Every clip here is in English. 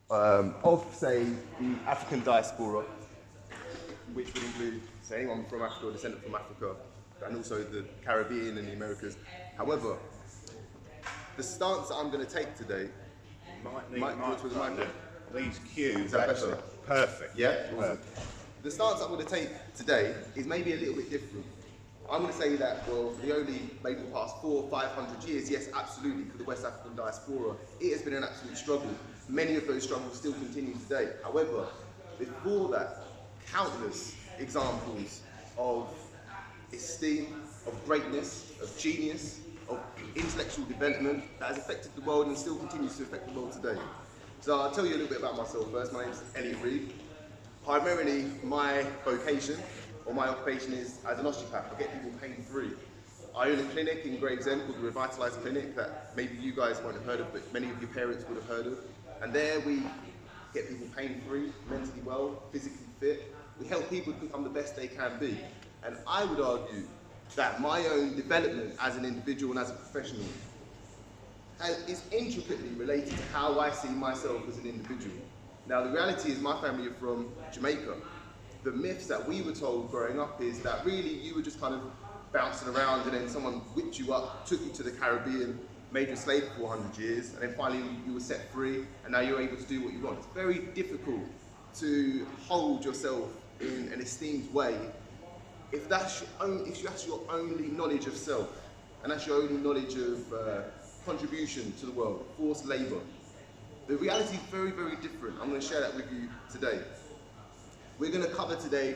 of, say, the African diaspora, which would include, say, anyone from Africa or descendant from Africa, and also the Caribbean and the Americas. However, the stance that I'm going to take today might go to the microphone. These cues, Is that better? Perfect. Yeah? Awesome. The stance I'm going to take today is maybe a little bit different. I'm going to say that, well, for maybe the past 400 or 500 years, yes, absolutely, for the West African diaspora, it has been an absolute struggle. Many of those struggles still continue today. However, before that, countless examples of esteem, of greatness, of genius, of intellectual development that has affected the world and still continues to affect the world today. So I'll tell you a little bit about myself first. My name is Elliott Reid. Primarily, my vocation or my occupation is as an osteopath. I get people pain-free. I own a clinic in Gravesend called the Revitalize Clinic that maybe you guys won't have heard of, but many of your parents would have heard of. And there we get people pain-free, mentally well, physically fit. We help people to become the best they can be. And I would argue that my own development as an individual and as a professional is intricately related to how I see myself as an individual. Now, the reality is my family are from Jamaica. The myths that we were told growing up is that really you were just kind of bouncing around and then someone whipped you up, took you to the Caribbean, made you a slave for 400 years, and then finally you were set free and now you're able to do what you want. It's very difficult to hold yourself in an esteemed way if that's your only knowledge of self and that's your only knowledge of contribution to the world, forced labor. The reality is very, very different. I'm going to share that with you today. We're going to cover today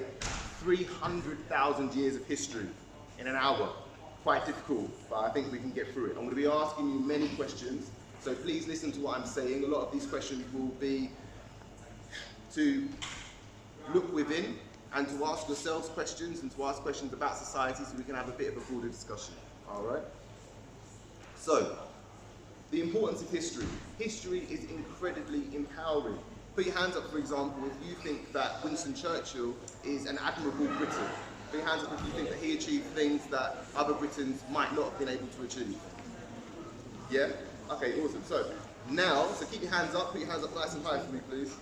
300,000 years of history in an hour. Quite difficult, but I think we can get through it. I'm going to be asking you many questions, so please listen to what I'm saying. A lot of these questions will be to look within and to ask yourselves questions and to ask questions about society so we can have a bit of a broader discussion. All right? So, the importance of history. History is incredibly empowering. Put your hands up, for example, if you think that Winston Churchill is an admirable Briton. Put your hands up if you think that he achieved things that other Britons might not have been able to achieve. Yeah? Okay, awesome. So, now, keep your hands up, put your hands up nice and high for me, please.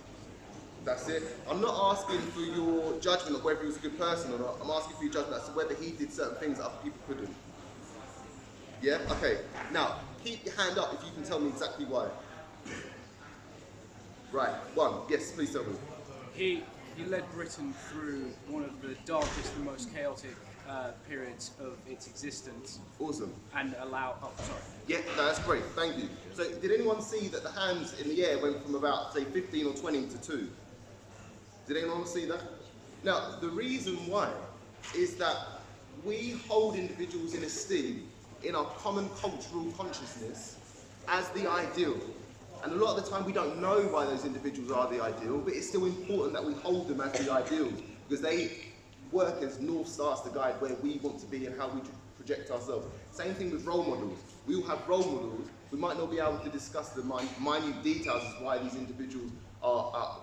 That's it. I'm not asking for your judgment of whether he was a good person or not. I'm asking for your judgment as to whether he did certain things that other people couldn't. Yeah? Okay. Now, keep your hand up if you can tell me exactly why. Right. One. Yes, please tell me. He led Britain through one of the darkest and most chaotic periods of its existence. Awesome. And Yeah, no, that's great. Thank you. So, did anyone see that the hands in the air went from about, say, 15 or 20 to 2? Did anyone see that? Now, the reason why is that we hold individuals in esteem in our common cultural consciousness as the ideal. And a lot of the time we don't know why those individuals are the ideal, but it's still important that we hold them as the ideals because they work as North Stars to guide where we want to be and how we project ourselves. Same thing with role models. We all have role models. We might not be able to discuss the minute details as why these individuals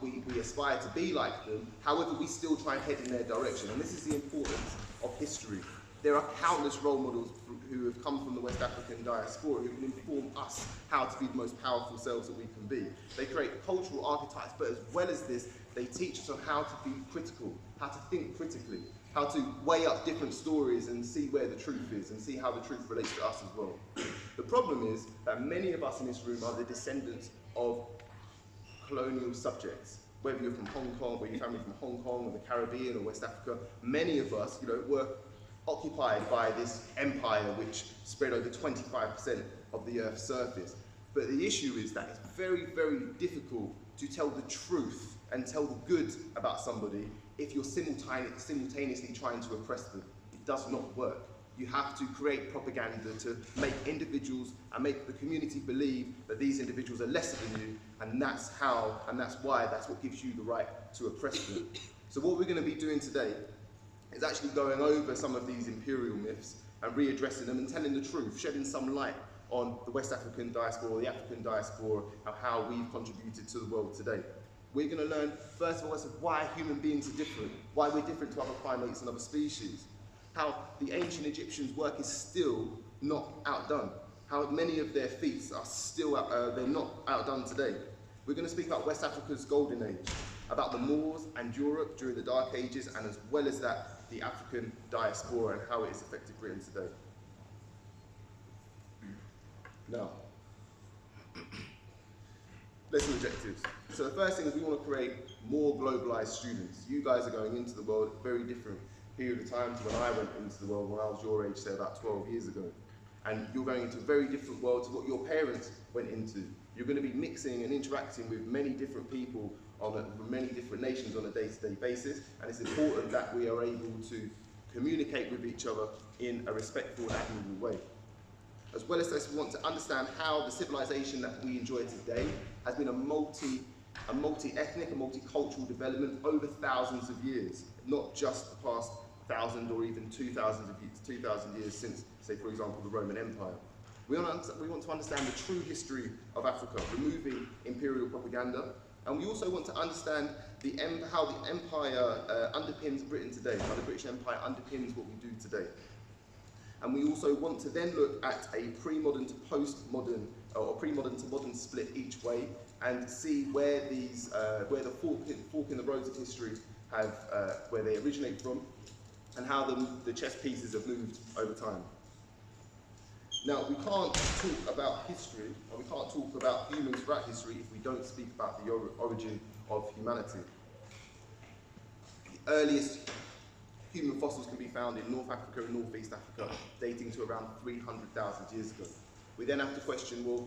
we aspire to be like them. However, we still try and head in their direction. And this is the importance of history. There are countless role models who have come from the West African diaspora who can inform us how to be the most powerful selves that we can be. They create cultural archetypes, but as well as this, they teach us on how to be critical, how to think critically, how to weigh up different stories and see where the truth is and see how the truth relates to us as well. The problem is that many of us in this room are the descendants of colonial subjects. Whether you're from Hong Kong, whether your family from Hong Kong or the Caribbean or West Africa, many of us, were occupied by this empire which spread over 25% of the Earth's surface. But the issue is that it's very, very difficult to tell the truth and tell the good about somebody if you're simultaneously trying to oppress them. It does not work. You have to create propaganda to make individuals and make the community believe that these individuals are lesser than you, and that's what gives you the right to oppress them. So what we're going to be doing today is actually going over some of these imperial myths and readdressing them and telling the truth, shedding some light on the West African diaspora, the African diaspora, and how we've contributed to the world today. We're going to learn, first of all, why human beings are different, why we're different to other primates and other species, how the ancient Egyptians' work is still not outdone, how many of their feats are still they're not outdone today. We're going to speak about West Africa's golden age, about the Moors and Europe during the Dark Ages, and as well as that, the African diaspora and how it has affected Britain today. Now, lesson objectives. So the first thing is we want to create more globalized students. You guys are going into the world at a very different period of time to when I went into the world when I was your age, say about 12 years ago. And you're going into a very different world to what your parents went into. You're going to be mixing and interacting with many different people from many different nations on a day-to-day basis, and it's important that we are able to communicate with each other in a respectful and admirable way. As well as this, we want to understand how the civilization that we enjoy today has been a multi-ethnic, a multicultural development over thousands of years, not just the past 1,000 or even 2,000 years since, say, for example, the Roman Empire. We want to understand the true history of Africa, removing imperial propaganda, and we also want to understand how the empire underpins Britain today, how the British Empire underpins what we do today. And we also want to then look at a pre-modern to post-modern, or pre-modern to modern split each way, and see where where the fork in the roads of history where they originate from, and how the chess pieces have moved over time. Now, we can't talk about history, and we can't talk about humans throughout history if we don't speak about the origin of humanity. The earliest human fossils can be found in North Africa and Northeast Africa, dating to around 300,000 years ago. We then have to question, well,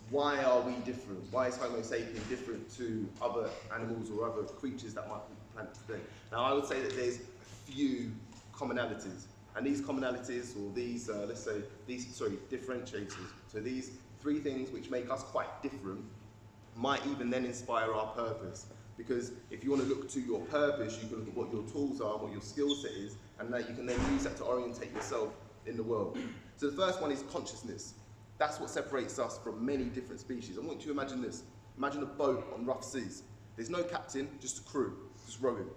why are we different? Why is Homo sapien different to other animals or other creatures that might be on the planet today? Now, I would say that there's a few commonalities. And these commonalities, or these, differentiators, so these three things which make us quite different, might even then inspire our purpose. Because if you want to look to your purpose, you can look at what your tools are, what your skill set is, and that you can then use that to orientate yourself in the world. So the first one is consciousness. That's what separates us from many different species. I want you to imagine this. Imagine a boat on rough seas. There's no captain, just a crew, just rowing.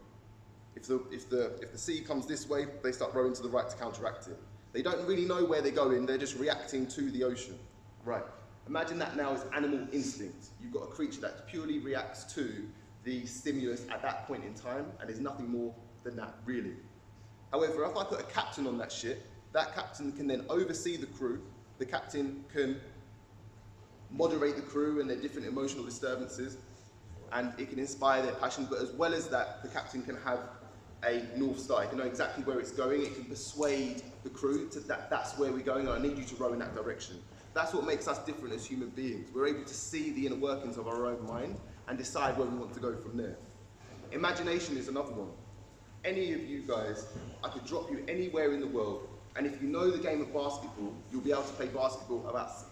If the sea comes this way, they start rowing to the right to counteract it. They don't really know where they're going, they're just reacting to the ocean. Right. Imagine that now as animal instinct. You've got a creature that purely reacts to the stimulus at that point in time, and there's nothing more than that, really. However, if I put a captain on that ship, that captain can then oversee the crew, the captain can moderate the crew and their different emotional disturbances, and it can inspire their passion, but as well as that, the captain can have a North Star. It can know exactly where it's going. It can persuade the crew to that's where we're going, and I need you to row in that direction. That's what makes us different as human beings. We're able to see the inner workings of our own mind and decide where we want to go from there. Imagination is another one. Any of you guys, I could drop you anywhere in the world, and if you know the game of basketball, you'll be able to play basketball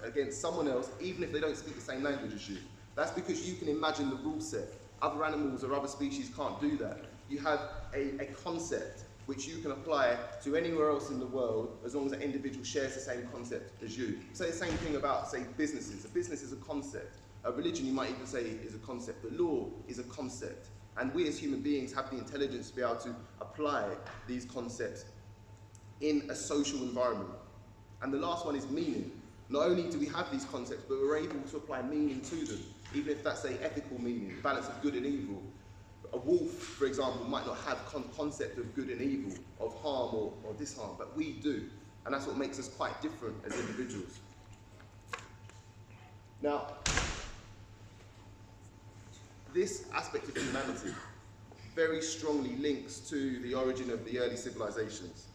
against someone else, even if they don't speak the same language as you. That's because you can imagine the rule set. Other animals or other species can't do that. You have a concept which you can apply to anywhere else in the world as long as an individual shares the same concept as you. Say the same thing about, say, businesses. A business is a concept. A religion, you might even say, is a concept. The law is a concept. And we as human beings have the intelligence to be able to apply these concepts in a social environment. And the last one is meaning. Not only do we have these concepts, but we're able to apply meaning to them, even if that's, say, ethical meaning, the balance of good and evil. A wolf, for example, might not have concept of good and evil, of harm or disharm, but we do. And that's what makes us quite different as individuals. Now, this aspect of humanity very strongly links to the origin of the early civilizations.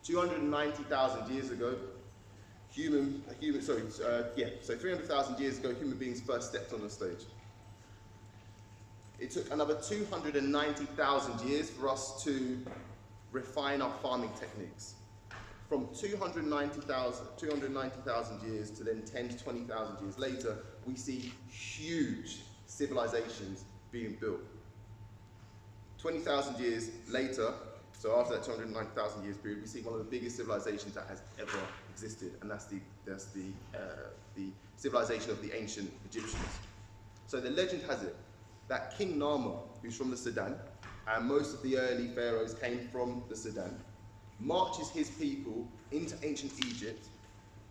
290,000 years ago, so 300,000 years ago, human beings first stepped on the stage. It took another 290,000 years for us to refine our farming techniques. From 290,000 years to then 10 to 20,000 years later, we see huge civilizations being built. 20,000 years later, so after that 290,000 years period, we see one of the biggest civilizations that has ever existed, and that's the civilization of the ancient Egyptians. So the legend has it that King Narmer, who's from the Sudan, and most of the early pharaohs came from the Sudan, marches his people into ancient Egypt,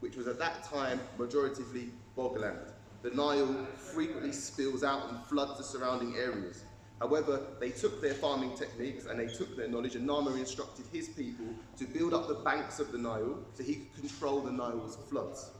which was at that time majoritively bogland. the Nile frequently spills out and floods the surrounding areas. However, they took their farming techniques and they took their knowledge, and Nama instructed his people to build up the banks of the Nile so he could control the Nile's floods.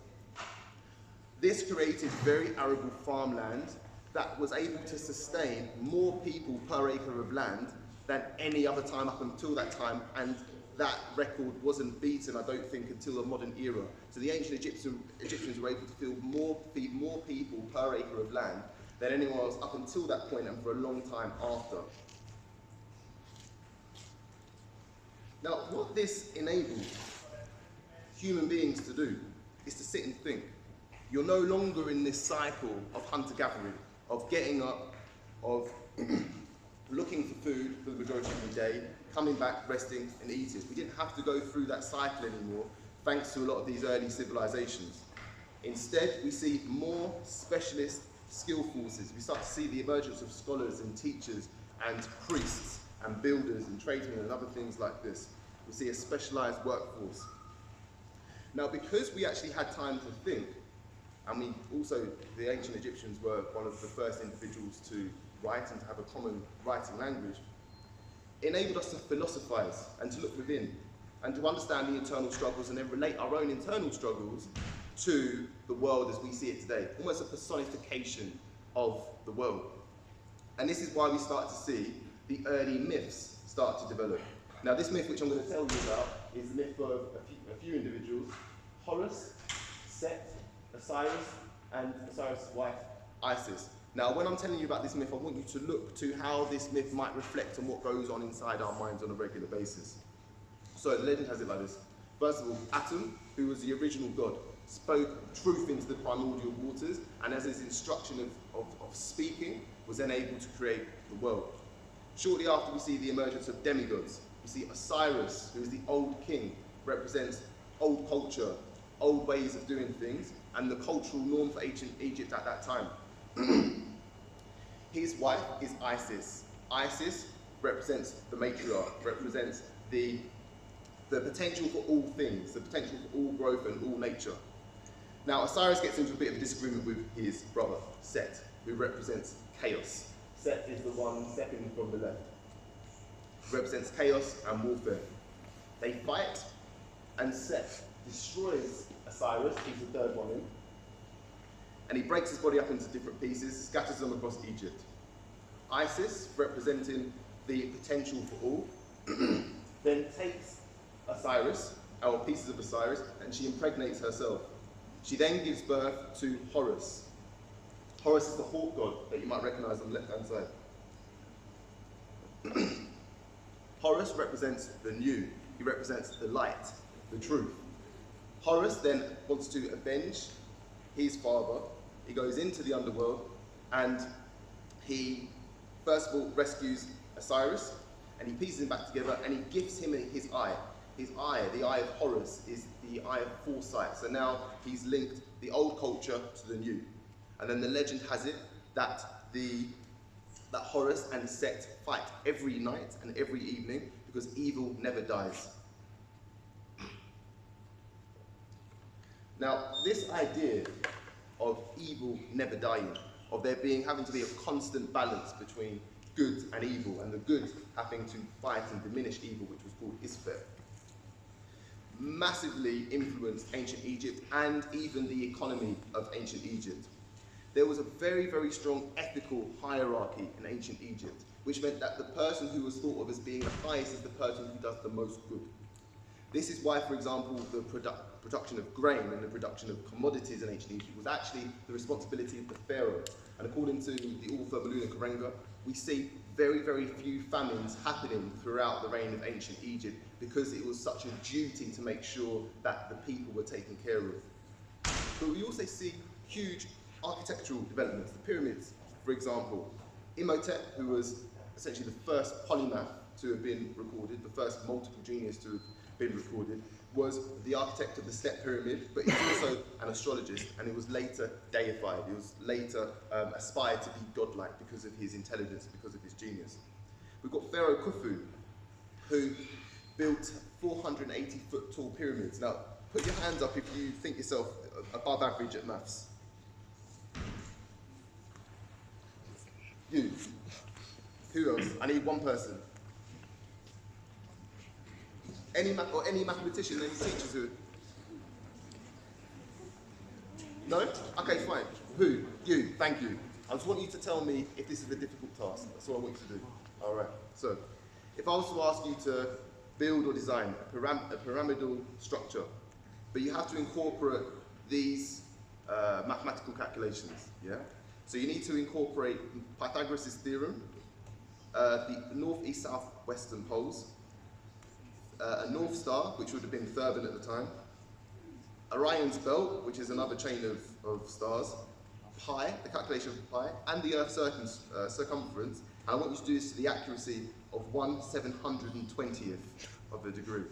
This created very arable farmland that was able to sustain more people per acre of land than any other time up until that time, and that record wasn't beaten, I don't think, until the modern era. So the ancient Egyptians were able to feed more people per acre of land than anyone else up until that point and for a long time after. Now, what this enabled human beings to do is to sit and think. You're no longer in this cycle of hunter-gathering, of getting up, of looking for food for the majority of the day, coming back, resting and eating. We didn't have to go through that cycle anymore, thanks to a lot of these early civilizations. Instead, we see more specialist skill forces. We start to see the emergence of scholars and teachers and priests and builders and tradesmen and other things like this. We see a specialized workforce. Now, because we actually had time to think, and the ancient Egyptians were one of the first individuals to write and to have a common writing language, it enabled us to philosophize and to look within and to understand the internal struggles and then relate our own internal struggles to the world as we see it today, almost a personification of the world. And this is why we start to see the early myths start to develop. Now, this myth, which I'm going to tell you about, is the myth of a few individuals: Horus, Set, Osiris, and Osiris' wife, Isis. Now, when I'm telling you about this myth, I want you to look to how this myth might reflect on what goes on inside our minds on a regular basis. So the legend has it like this. First of all, Atum, who was the original god, spoke truth into the primordial waters, and as his instruction of speaking, was then able to create the world. Shortly after, we see the emergence of demigods. We see Osiris, who is the old king, represents old culture, old ways of doing things, and the cultural norm for ancient Egypt at that time. His wife is Isis. Isis represents the matriarch, represents the potential for all things, the potential for all growth and all nature. Now, Osiris gets into a bit of a disagreement with his brother, Set, who represents chaos. Set is the one second from the left. Represents chaos and warfare. They fight, and Set destroys Osiris, who's the third one in, and he breaks his body up into different pieces, scatters them across Egypt. Isis, representing the potential for all, then takes Osiris, or pieces of Osiris, and she impregnates herself. She then gives birth to Horus. Horus is the hawk god that you might recognize on the left-hand side. Horus represents the new. He represents the light, the truth. Horus then wants to avenge his father. He goes into the underworld, and he first of all rescues Osiris, and he pieces him back together, and he gives him his eye. His eye, the eye of Horus, is the eye of foresight. So now he's linked the old culture to the new. And then the legend has it that Horus and Set fight every night and every evening because evil never dies. Now, this idea of evil never dying, of there having to be a constant balance between good and evil, and the good having to fight and diminish evil, which was called Isfer, massively influenced ancient Egypt and even the economy of ancient Egypt. There was a very, very strong ethical hierarchy in ancient Egypt, which meant that the person who was thought of as being the highest is the person who does the most good. This is why, for example, the production of grain and the production of commodities in ancient Egypt was actually the responsibility of the pharaoh. And according to the author Baluna Karenga, we see very, very few famines happening throughout the reign of ancient Egypt because it was such a duty to make sure that the people were taken care of. But we also see huge architectural developments. The pyramids, for example. Imhotep, who was essentially the first polymath to have been recorded, the first multiple genius to have been recorded, was the architect of the Step Pyramid, but he was also an astrologist, and he was later deified. He was later aspired to be godlike because of his intelligence, because of his genius. We've got Pharaoh Khufu, who built 480-foot tall pyramids. Now, put your hands up if you think yourself above average at maths. Who else? I need one person. Any mathematician, any teachers who? No? Okay, fine. Who? You. Thank you. I just want you to tell me if this is a difficult task. That's all I want you to do. All right. So, if I was to ask you to build or design a pyramidal structure, but you have to incorporate these mathematical calculations, yeah? So you need to incorporate Pythagoras' theorem, the north, east, south, western poles, a North Star, which would have been Thurbin at the time, Orion's belt, which is another chain of stars, pi, the calculation of pi, and the Earth's circumference. And I want you to do this to the accuracy of 1/720th of a degree.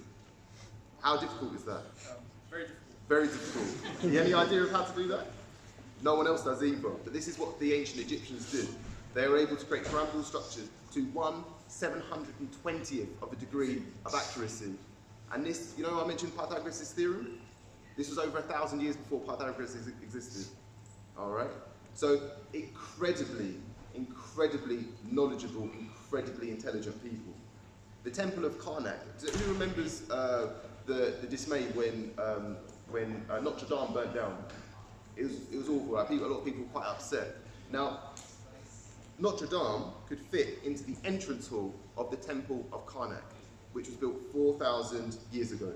How difficult is that? Very difficult. Very difficult. Any idea of how to do that? No one else does either. But this is what the ancient Egyptians did. They were able to create pyramidal structures to 1/720th of a degree of accuracy. And this, you know, I mentioned Pythagoras' theorem. This was over 1,000 years before Pythagoras existed. All right. So incredibly knowledgeable, incredibly intelligent people. The Temple of Karnak. Who remembers the dismay when Notre Dame burnt down? It was awful. Right? A lot of people were quite upset. Now, Notre Dame could fit into the entrance hall of the Temple of Karnak, which was built 4,000 years ago.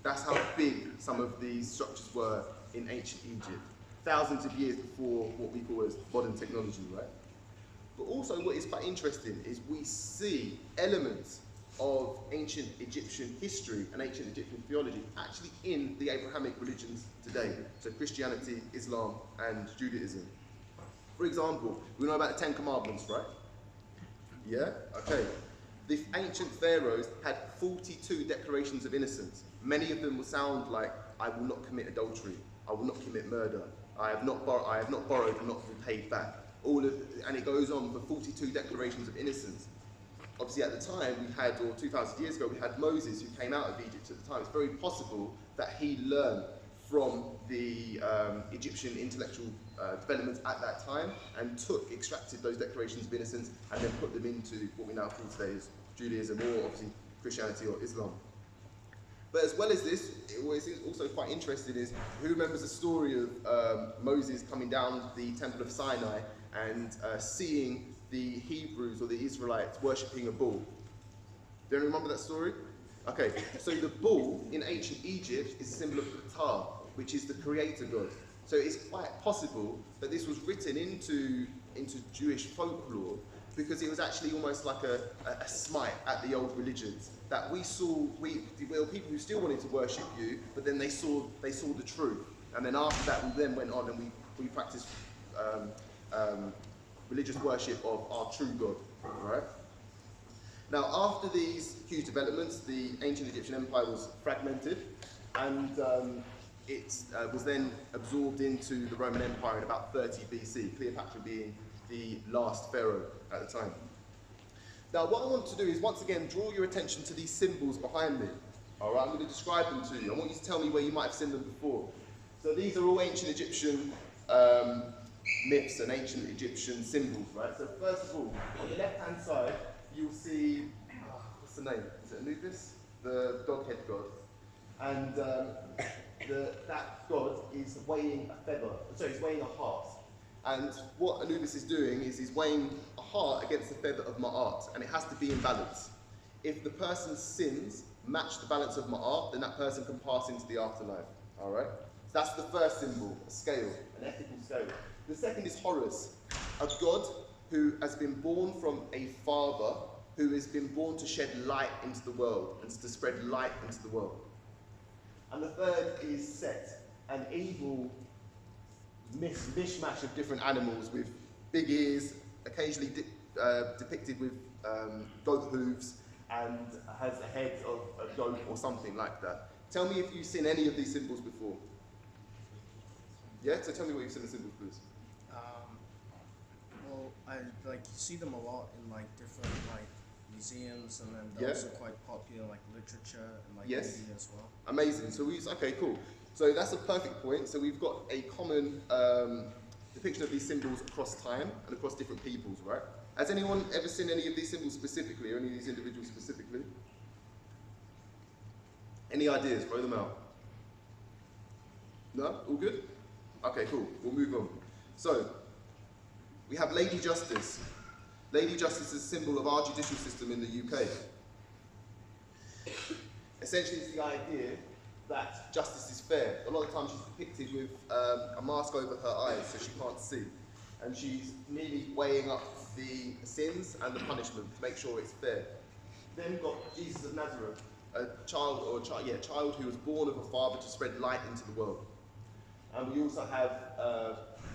That's how big some of these structures were in ancient Egypt. Thousands of years before what we call as modern technology, right? But also what is quite interesting is we see elements of ancient Egyptian history and ancient Egyptian theology actually in the Abrahamic religions today. So Christianity, Islam, and Judaism. For example, we know about the 10 Commandments, right? Yeah? Okay. The ancient pharaohs had 42 declarations of innocence. Many of them will sound like, I will not commit adultery, I will not commit murder, I have not borrowed and not repaid back. And it goes on for 42 declarations of innocence. Obviously at the time we had, or 2,000 years ago, we had Moses who came out of Egypt at the time. It's very possible that he learned from the Egyptian intellectual developments at that time and extracted those declarations of innocence and then put them into what we now call today as Judaism or obviously Christianity or Islam. But as well as this, what is also quite interesting is, who remembers the story of Moses coming down the Temple of Sinai and seeing the Hebrews or the Israelites worshipping a bull? Do you remember that story? Okay, so the bull in ancient Egypt is a symbol of Ptah, which is the creator god. So it's quite possible that this was written into Jewish folklore because it was actually almost like a smite at the old religions. That we were people who still wanted to worship you, but then they saw the truth. And then after that, we then went on and we practiced religious worship of our true God, right? Now, after these huge developments, the ancient Egyptian empire was fragmented, and it was then absorbed into the Roman Empire in about 30 BC, Cleopatra being the last pharaoh at the time. Now, what I want to do is, once again, draw your attention to these symbols behind me. All right, I'm going to describe them to you. I want you to tell me where you might have seen them before. So these are all ancient Egyptian myths and ancient Egyptian symbols, right? So first of all, on the left-hand side, you'll see, what's the name? Is it Anubis? The dog-head god. And that god is weighing a feather. Sorry, he's weighing a heart. And what Anubis is doing is he's weighing a heart against the feather of Ma'at, and it has to be in balance. If the person's sins match the balance of Ma'at, then that person can pass into the afterlife. All right? So that's the first symbol, a scale, an ethical scale. The second is Horus, a god who has been born from a father who has been born to shed light into the world and to spread light into the world. And the third is Set, an evil mishmash of different animals with big ears, occasionally depicted with goat hooves, and has the head of a goat or something like that. Tell me if you've seen any of these symbols before. Yeah, so tell me what you've seen the symbols, please. Well, I see them a lot in different museums, and then they're also quite popular literature and media as well. Amazing. So okay, cool. So that's a perfect point. So we've got a common depiction of these symbols across time and across different peoples, right? Has anyone ever seen any of these symbols specifically, or any of these individuals specifically? Any ideas? Throw them out. No? All good? Okay, cool. We'll move on. So, we have Lady Justice. Lady Justice is a symbol of our judicial system in the UK. Essentially, it's the idea that justice is fair. A lot of times she's depicted with a mask over her eyes so she can't see. And she's merely weighing up the sins and the punishment to make sure it's fair. Then we've got Jesus of Nazareth, a child who was born of a father to spread light into the world. And we also have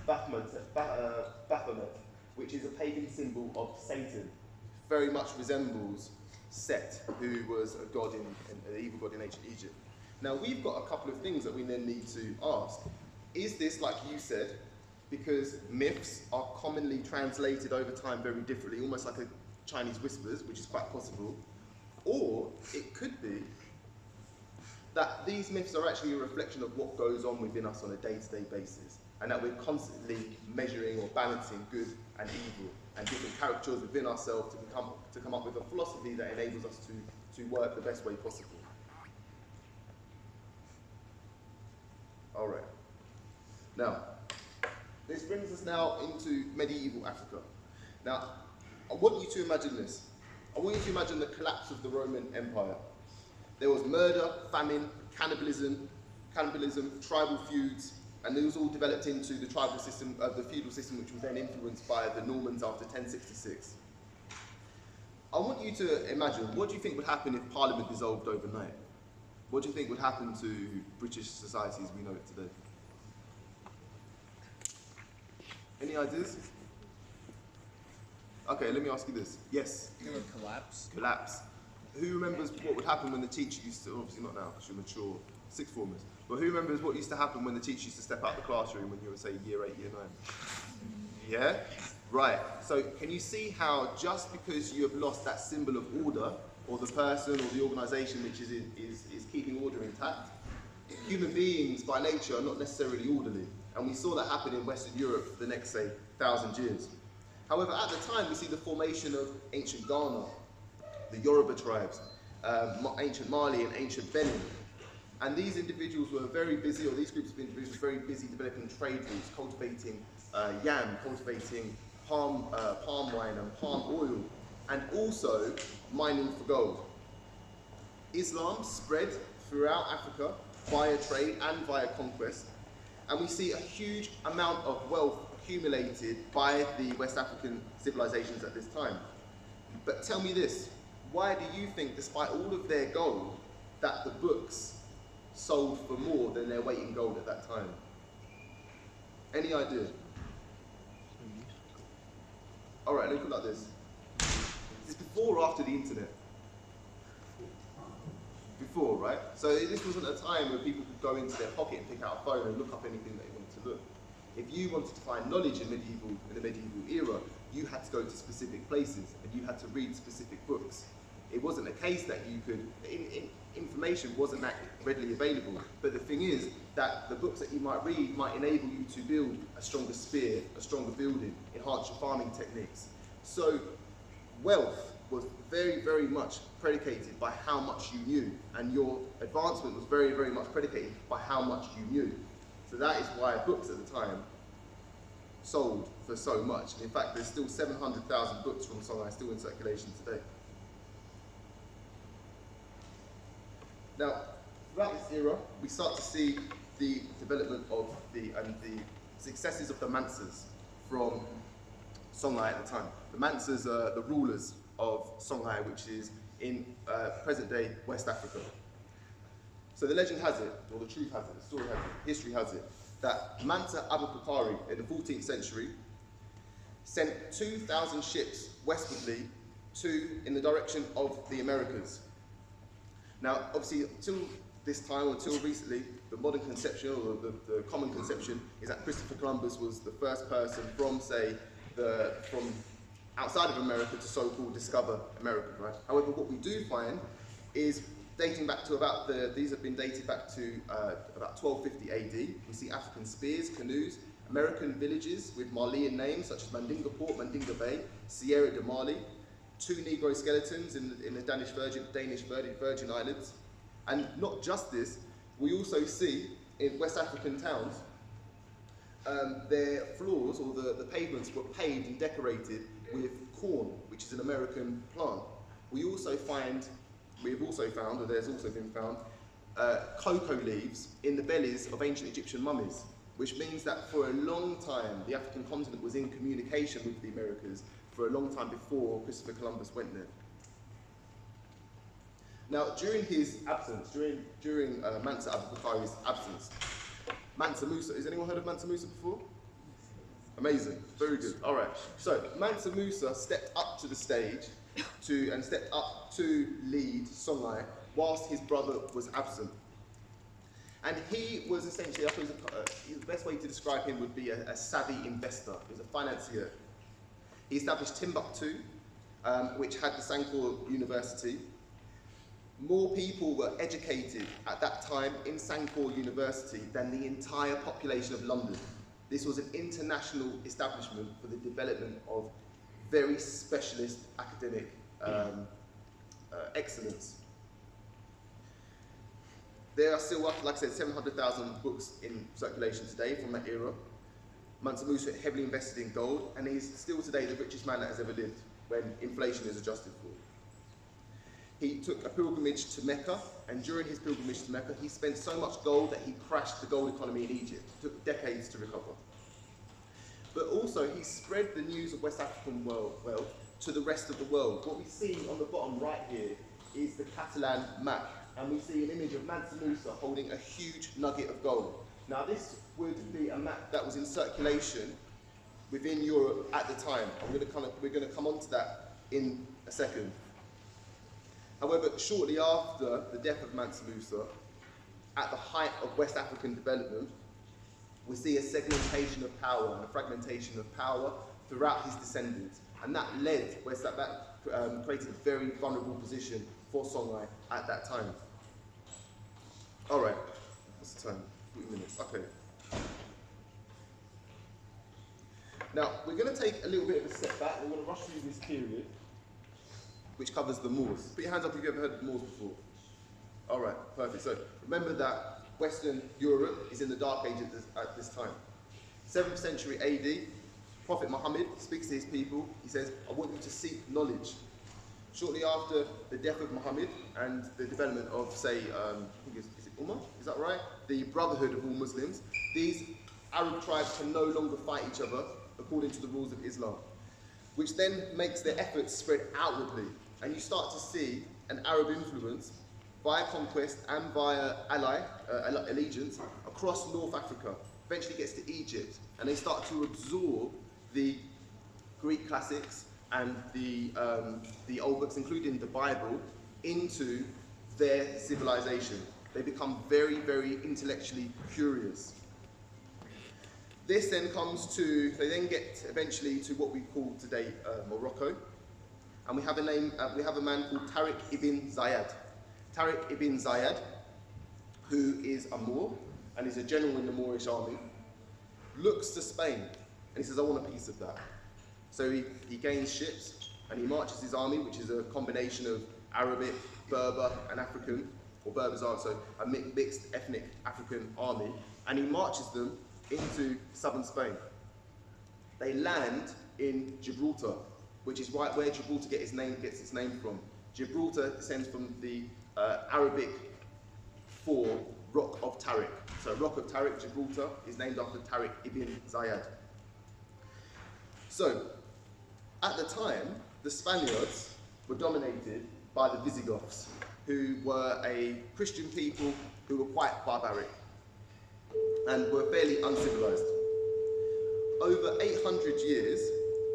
Baphomet, which is a pagan symbol of Satan. Very much resembles Set, who was a god an evil god in ancient Egypt. Now we've got a couple of things that we then need to ask. Is this, like you said, because myths are commonly translated over time very differently, almost like a Chinese whispers, which is quite possible, or it could be that these myths are actually a reflection of what goes on within us on a day-to-day basis, and that we're constantly measuring or balancing good and evil and different characters within ourselves to come up with a philosophy that enables us to work the best way possible. All right. Now, this brings us now into medieval Africa. Now, I want you to imagine this. I want you to imagine the collapse of the Roman Empire. There was murder, famine, cannibalism, tribal feuds, and it was all developed into the tribal system, the feudal system, which was then influenced by the Normans after 1066. I want you to imagine, what do you think would happen if Parliament dissolved overnight? What do you think would happen to British society as we know it today? Any ideas? Okay, let me ask you this. Yes? It would collapse. Collapse. Who remembers what would happen when the teacher used to, obviously not now because you're mature, sixth formers, but who remembers what used to happen when the teacher used to step out the classroom when you were, say, year 8, year 9? Yeah? Right. So can you see how just because you have lost that symbol of order, or the person or the organisation which is keeping order intact, human beings by nature are not necessarily orderly. And we saw that happen in Western Europe for the next, say, 1,000 years. However, at the time, we see the formation of ancient Ghana, the Yoruba tribes, ancient Mali and ancient Benin. And these individuals were very busy, or these groups of individuals were very busy developing trade routes, cultivating yam, cultivating palm wine and palm oil, and also mining for gold. Islam spread throughout Africa via trade and via conquest, and we see a huge amount of wealth accumulated by the West African civilizations at this time. But tell me this, why do you think, despite all of their gold, that the books sold for more than their weight in gold at that time? Any idea? All right, let me put it like this. Is this before or after the internet? Before, right? So this wasn't a time where people could go into their pocket and pick out a phone and look up anything they wanted to look. If you wanted to find knowledge in the medieval era, you had to go to specific places and you had to read specific books. It wasn't a case that you could, information wasn't that readily available. But the thing is that the books that you might read might enable you to build a stronger spear, a stronger building, enhance your farming techniques. So wealth was very, very much predicated by how much you knew, and your advancement was very, very much predicated by how much you knew. So that is why books at the time sold for so much. And in fact, there's still 700,000 books from Songhai still in circulation today. Now, throughout this era, we start to see the development of the successes of the Mansas from Songhai at the time. The Mansas are the rulers of Songhai, which is in present-day West Africa. So the legend has it, or the truth has it, the story has it, history has it, that Mansa Moussa in the 14th century sent 2,000 ships westwardly in the direction of the Americas. Now, obviously, until this time, or until recently, the modern conception, or the common conception, is that Christopher Columbus was the first person from, say, from outside of America to so-called discover America, right? However, what we do find is dating back to these have been dated back to about 1250 AD. We see African spears, canoes, American villages with Malian names such as Mandinga Port, Mandinga Bay, Sierra de Mali, 2 Negro skeletons in the Danish Virgin Islands. And not just this, we also see in West African towns, their floors or the pavements were paved and decorated with corn, which is an American plant. We have also found, or there's also been found, cocoa leaves in the bellies of ancient Egyptian mummies, which means that for a long time the African continent was in communication with the Americas for a long time before Christopher Columbus went there. Now, during his absence, during Mansa Abubakari's absence, Mansa Moussa, has anyone heard of Mansa Moussa before? Amazing, very good. All right, so Mansa Moussa stepped up to the stage to lead Songhai whilst his brother was absent. And he was essentially, I suppose, the best way to describe him would be a savvy investor. He was a financier. He established Timbuktu, which had the Sankore University. More people were educated at that time in Sankore University than the entire population of London. This was an international establishment for the development of very specialist academic excellence. There are still, like I said, 700,000 books in circulation today from that era. Mansa Moussa heavily invested in gold, and he's still today the richest man that has ever lived when inflation is adjusted for. He took a pilgrimage to Mecca, and during his pilgrimage to Mecca, he spent so much gold that he crashed the gold economy in Egypt. It took decades to recover. But also, he spread the news of West African wealth to the rest of the world. What we see on the bottom right here is the Catalan Map, and we see an image of Mansa Moussa holding a huge nugget of gold. Now, this would be a map that was in circulation within Europe at the time, and we're going to come on to that in a second. However, shortly after the death of Mansa Moussa, at the height of West African development, we see a segmentation of power and a fragmentation of power throughout his descendants, and that created a very vulnerable position for Songhai at that time. All right, what's the time? 40 minutes. Okay. Now we're going to take a little bit of a step back. We're going to rush through this period, which covers the Moors. Put your hands up if you've ever heard of the Moors before. All right, perfect. So remember that Western Europe is in the Dark Age at this time. 7th century AD, Prophet Muhammad speaks to his people. He says, I want you to seek knowledge. Shortly after the death of Muhammad and the development of, say, I think is it Ummah? Is that right? The brotherhood of all Muslims. These Arab tribes can no longer fight each other according to the rules of Islam, which then makes their efforts spread outwardly. And you start to see an Arab influence via conquest and via allegiance across North Africa. Eventually gets to Egypt, and they start to absorb the Greek classics and the old books, including the Bible, into their civilization. They become very, very intellectually curious. This then they then get eventually to what we call today Morocco. And we have a man called Tariq ibn Ziyad. Tariq ibn Ziyad, who is a Moor and is a general in the Moorish army, looks to Spain and he says, I want a piece of that. So he gains ships and he marches his army, which is a combination of Arabic, Berber and African, or Berbers are also a mixed ethnic African army, and he marches them into southern Spain. They land in Gibraltar, which is right where Gibraltar gets its name from. Gibraltar descends from the Arabic for Rock of Tariq. So Rock of Tariq, Gibraltar, is named after Tariq ibn Ziyad. So, at the time, the Spaniards were dominated by the Visigoths, who were a Christian people who were quite barbaric and were fairly uncivilized. Over 800 years,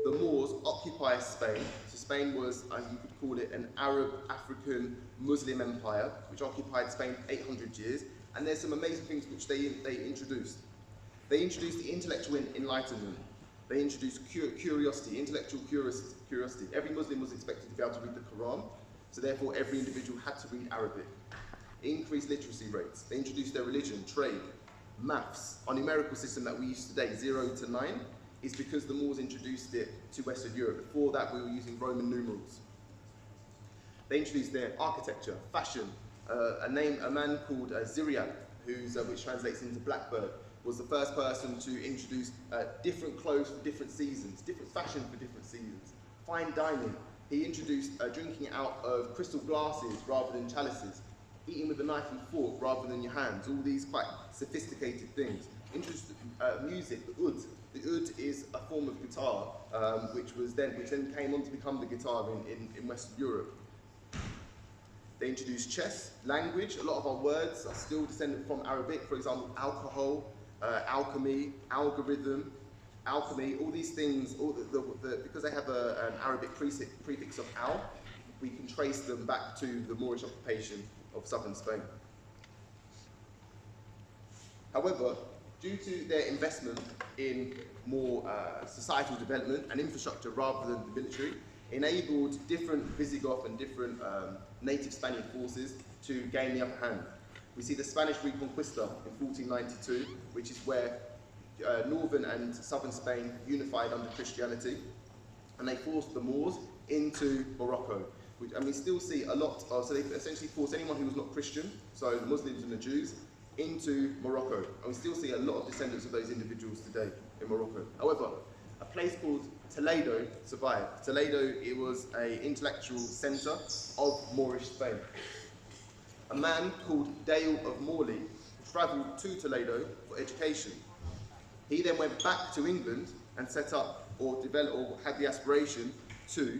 the Moors occupied Spain. So Spain was, you could call it, an Arab, African, Muslim empire, which occupied Spain for 800 years. And there's some amazing things which they introduced. They introduced the intellectual enlightenment. They introduced curiosity, intellectual curiosity. Every Muslim was expected to be able to read the Quran, so therefore every individual had to read Arabic. Increased literacy rates. They introduced their religion, trade. maths, our numerical system that we use today, 0 to 9, is because the Moors introduced it to Western Europe. Before that, we were using Roman numerals. They introduced their architecture, fashion. A man called Ziriak, which translates into blackbird, was the first person to introduce different clothes for different seasons, different fashion for different seasons. Fine dining. He introduced drinking out of crystal glasses rather than chalices. Eating with a knife and fork rather than your hands. All these quite sophisticated things. Introduced music, the oud. The oud is a form of guitar, which then came on to become the guitar in Western Europe. They introduced chess, language. A lot of our words are still descended from Arabic. For example, alcohol, alchemy, algorithm, alchemy. All these things, because they have an Arabic prefix of al, we can trace them back to the Moorish occupation of southern Spain. However, due to their investment in more societal development and infrastructure rather than the military, enabled different Visigoth and different native Spaniard forces to gain the upper hand. We see the Spanish Reconquista in 1492, which is where northern and southern Spain unified under Christianity, and they forced the Moors into Morocco. And we still see a lot of, so they essentially forced anyone who was not Christian, so the Muslims and the Jews, into Morocco. And we still see a lot of descendants of those individuals today in Morocco. However, a place called Toledo survived. Toledo, it was an intellectual centre of Moorish Spain. A man called Dale of Morley travelled to Toledo for education. He then went back to England and set up, or developed, or had the aspiration to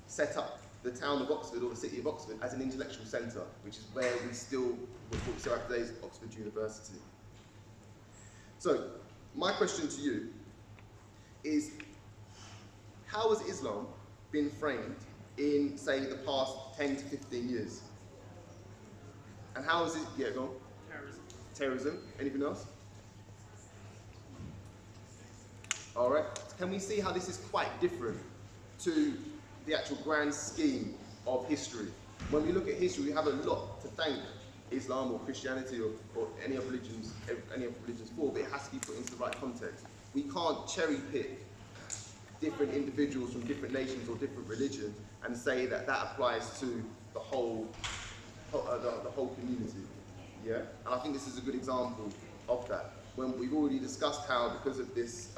set up the town of Oxford, or the city of Oxford, as an intellectual centre, which is where we still have today's Oxford University. So, my question to you is, how has Islam been framed in, say, the past 10 to 15 years? And how is it, yeah, go on. Terrorism. Anything else? All right. Can we see how this is quite different to the actual grand scheme of history? When we look at history, we have a lot to thank Islam or Christianity or any other religions for, but it has to be put into the right context. We can't cherry pick different individuals from different nations or different religions and say that that applies to the whole community. Yeah, and I think this is a good example of that. When we've already discussed how, because of this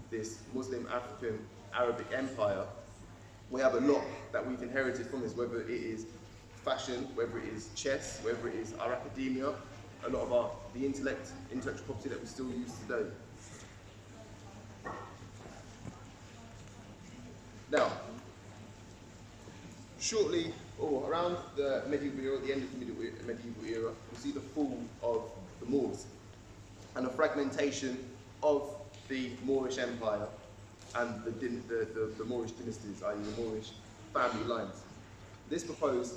this Muslim African Arabic empire, we have a lot that we've inherited from this, whether it is fashion, whether it is chess, whether it is our academia, a lot of the intellectual property that we still use today. Now, shortly, or around the medieval era, the end of the medieval era, we see the fall of the Moors and a fragmentation of the Moorish Empire and the Moorish dynasties, i.e. the Moorish family lines. This proposed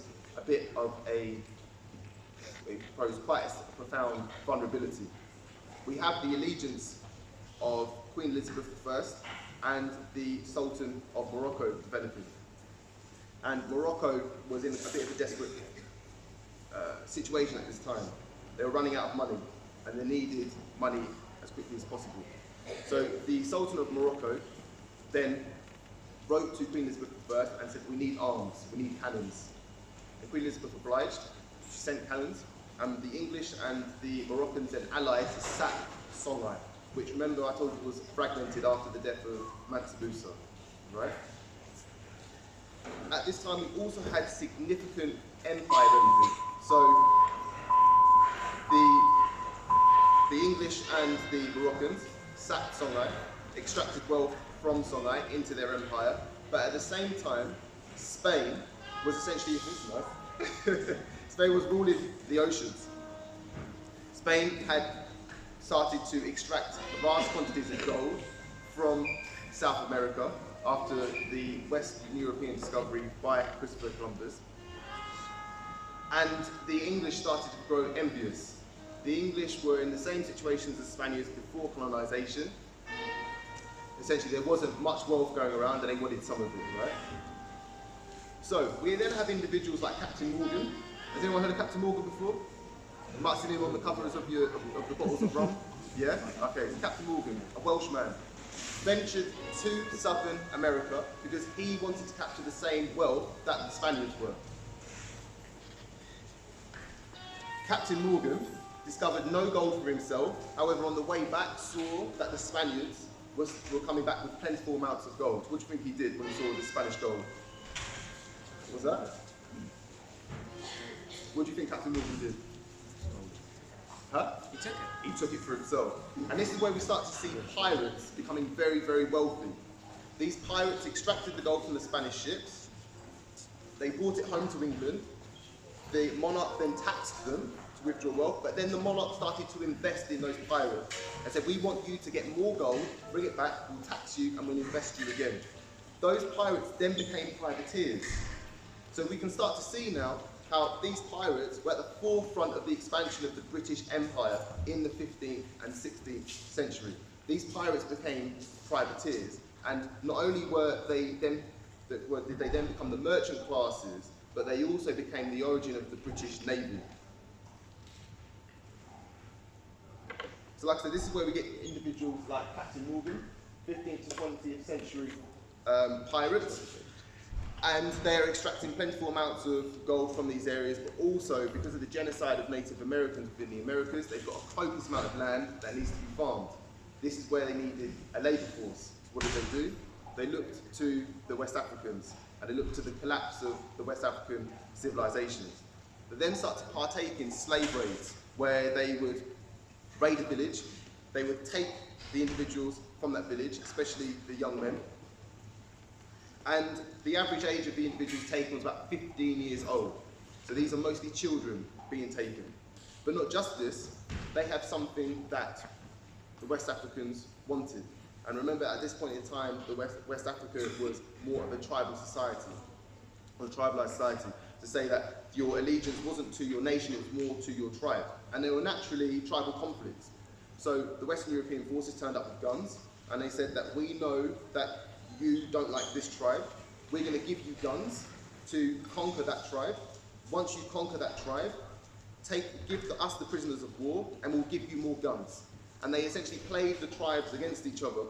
quite a profound vulnerability. We have the allegiance of Queen Elizabeth I and the Sultan of Morocco developing. And Morocco was in a bit of a desperate situation at this time. They were running out of money, and they needed money as quickly as possible. So the Sultan of Morocco then wrote to Queen Elizabeth I and said, we need arms, we need cannons. And Queen Elizabeth obliged, she sent cannons, and the English and the Moroccans then allied to sack Songhai, which, remember, I told you was fragmented after the death of Mansa Moussa, right? At this time, we also had significant empire building. So the English and the Moroccans sacked Songhai, extracted wealth from Songhai into their empire, but at the same time, Spain was essentially, Spain was ruling the oceans. Spain had started to extract vast quantities of gold from South America after the Western European discovery by Christopher Columbus. And the English started to grow envious. The English were in the same situations as Spaniards before colonization. Essentially, there wasn't much wealth going around and they wanted some of it, right? So, we then have individuals like Captain Morgan. Has anyone heard of Captain Morgan before? You might have seen him on the covers of the bottles of rum. Yeah? Okay, so Captain Morgan, a Welshman, ventured to Southern America because he wanted to capture the same wealth that the Spaniards were. Captain Morgan discovered no gold for himself, however on the way back saw that the Spaniards were coming back with plentiful amounts of gold. What do you think he did when he saw the Spanish gold? What was that? What do you think Captain Morgan did? Huh? He took it. He took it for himself. And this is where we start to see pirates becoming very, very wealthy. These pirates extracted the gold from the Spanish ships. They brought it home to England. The monarch then taxed them to withdraw wealth, but then the monarch started to invest in those pirates and said, we want you to get more gold, bring it back, we'll tax you and we'll invest you again. Those pirates then became privateers. So we can start to see now how these pirates were at the forefront of the expansion of the British Empire in the 15th and 16th century. These pirates became privateers, and not only did they then become the merchant classes, but they also became the origin of the British Navy. So like I said, this is where we get individuals like Captain Morgan, 15th to 20th century pirates, and they're extracting plentiful amounts of gold from these areas, but also because of the genocide of Native Americans within the Americas, they've got a copious amount of land that needs to be farmed. This is where they needed a labour force. What did they do? They looked to the West Africans, and they looked to the collapse of the West African civilizations. They then start to partake in slave raids, where they would raid a village, they would take the individuals from that village, especially the young men, and the average age of the individuals taken was about 15 years old. So these are mostly children being taken. But not just this, they have something that the West Africans wanted. And remember, at this point in time, the West Africa was more of a tribal society, or a tribalized society, to say that your allegiance wasn't to your nation, it was more to your tribe. And there were naturally tribal conflicts. So the Western European forces turned up with guns, and they said that we know that you don't like this tribe, we're going to give you guns to conquer that tribe. Once you conquer that tribe, give us the prisoners of war, and we'll give you more guns. And they essentially played the tribes against each other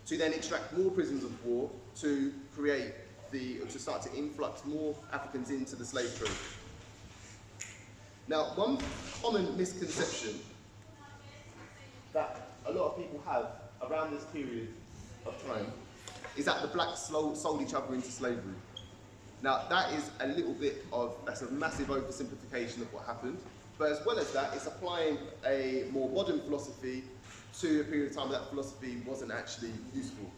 to then extract more prisoners of war to start to influx more Africans into the slave trade. Now, one common misconception that a lot of people have around this period of time is that the blacks sold each other into slavery. Now, that is that's a massive oversimplification of what happened. But as well as that, it's applying a more modern philosophy to a period of time where that philosophy wasn't actually useful.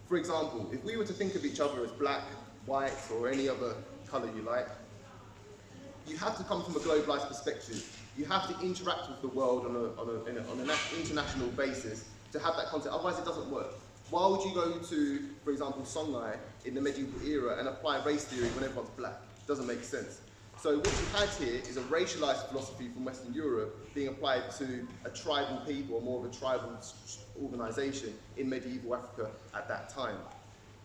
For example, if we were to think of each other as black, white, or any other colour you like, you have to come from a globalised perspective. You have to interact with the world on an international basis to have that concept, otherwise it doesn't work. Why would you go to, for example, Songhai in the medieval era and apply race theory when everyone's black? It doesn't make sense. So what you had here is a racialized philosophy from Western Europe being applied to a tribal people, or more of a tribal organisation in medieval Africa at that time.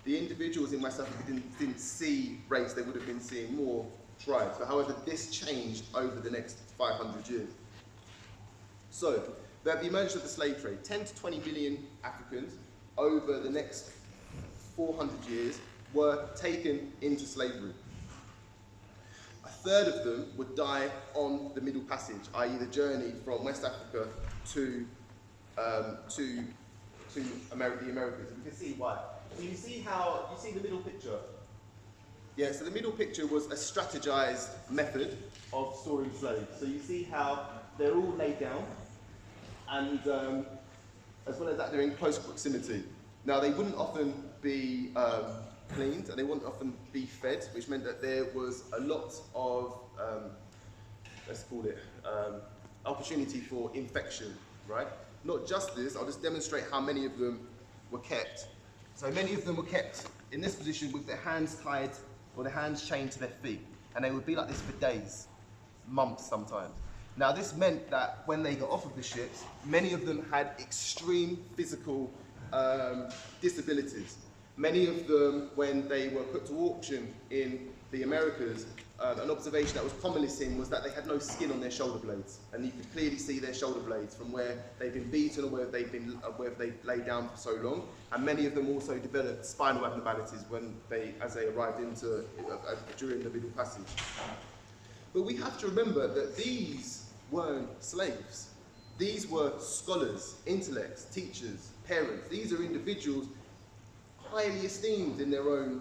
The individuals in West Africa didn't see race, they would have been seeing more tribes. But however, this changed over the next 500 years. So, we have the emergence of the slave trade. 10 to 20 million Africans over the next 400 years were taken into slavery. A third of them would die on the Middle Passage, i.e. the journey from West Africa to the Americas. We can see why. So you see the middle picture? Yeah, so the middle picture was a strategized method of storing slaves. So you see how they're all laid down, and as well as that, they're in close proximity. Now, they wouldn't often be cleaned, and they wouldn't often be fed, which meant that there was a lot of, let's call it, opportunity for infection, right? Not just this, I'll just demonstrate how many of them were kept. So many of them were kept in this position with their hands tied or their hands chained to their feet, and they would be like this for days, months sometimes. Now, this meant that when they got off of the ships, many of them had extreme physical disabilities. Many of them, when they were put to auction in the Americas, an observation that was commonly seen was that they had no skin on their shoulder blades, and you could clearly see their shoulder blades from where they've been beaten or where they've laid down for so long. And many of them also developed spinal abnormalities as they arrived during the Middle Passage. But we have to remember that these weren't slaves. These were scholars, intellects, teachers, parents. These are individuals highly esteemed in their own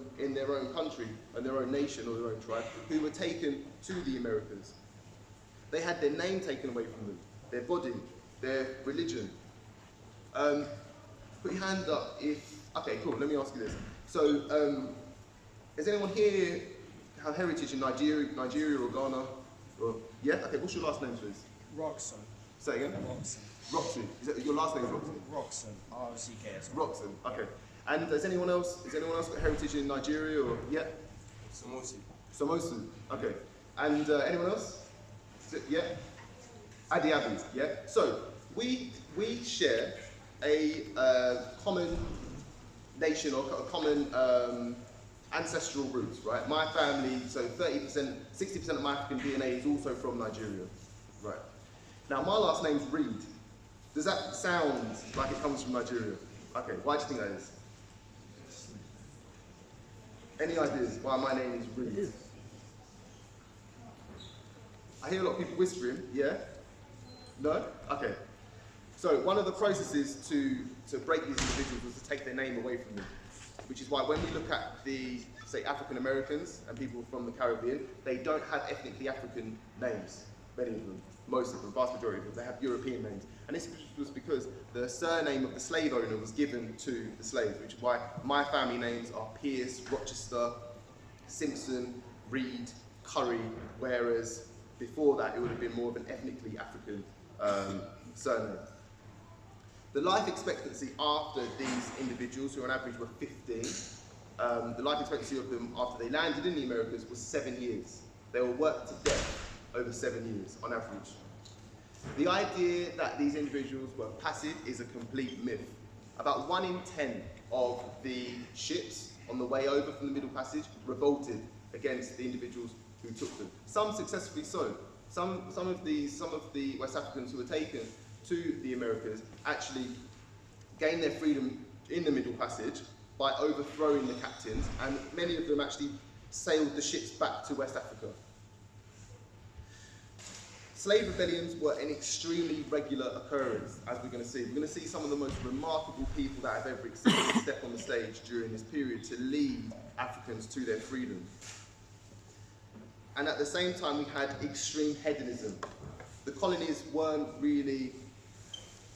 country and their own nation or their own tribe, who were taken to the Americas. They had their name taken away from them, their body, their religion. Put your hand up if, okay, cool, let me ask you this. So, does anyone here have heritage in Nigeria or Ghana? Or, yeah, okay, what's your last name, please? Roxon. Say again? Roxon. Roxy. Is that your last name is Roxy? Roxon. R-O-C-K-S. Roxon, okay. And has anyone else got heritage in Nigeria or, yeah? Somosi. Somosu, okay. And anyone else? Yeah? Adiabi, yeah? So, we share a common nation or a common ancestral roots, right? My family, so 30%, 60% of my African DNA is also from Nigeria, right? Now, my last name's Reid. Does that sound like it comes from Nigeria? Okay, why do you think that is? Any ideas why my name is Reid? I hear a lot of people whispering, yeah? No? Okay. So one of the processes to break these individuals was to take their name away from them, which is why when we look at the, say, African Americans and people from the Caribbean, they don't have ethnically African names, many of them. Most of them, vast majority of them, they have European names. And this was because the surname of the slave owner was given to the slaves, which is why my family names are Pierce, Rochester, Simpson, Reid, Curry, whereas before that it would have been more of an ethnically African surname. The life expectancy after these individuals, who on average were 15, the life expectancy of them after they landed in the Americas was 7 years. They were worked to death over 7 years on average. The idea that these individuals were passive is a complete myth. About 1 in 10 of the ships on the way over from the Middle Passage revolted against the individuals who took them. Some successfully so. Some of the West Africans who were taken to the Americas actually gained their freedom in the Middle Passage by overthrowing the captains, and many of them actually sailed the ships back to West Africa. Slave rebellions were an extremely regular occurrence, as we're going to see. We're going to see some of the most remarkable people that have ever existed step on the stage during this period to lead Africans to their freedom. And at the same time, we had extreme hedonism. The colonies weren't really,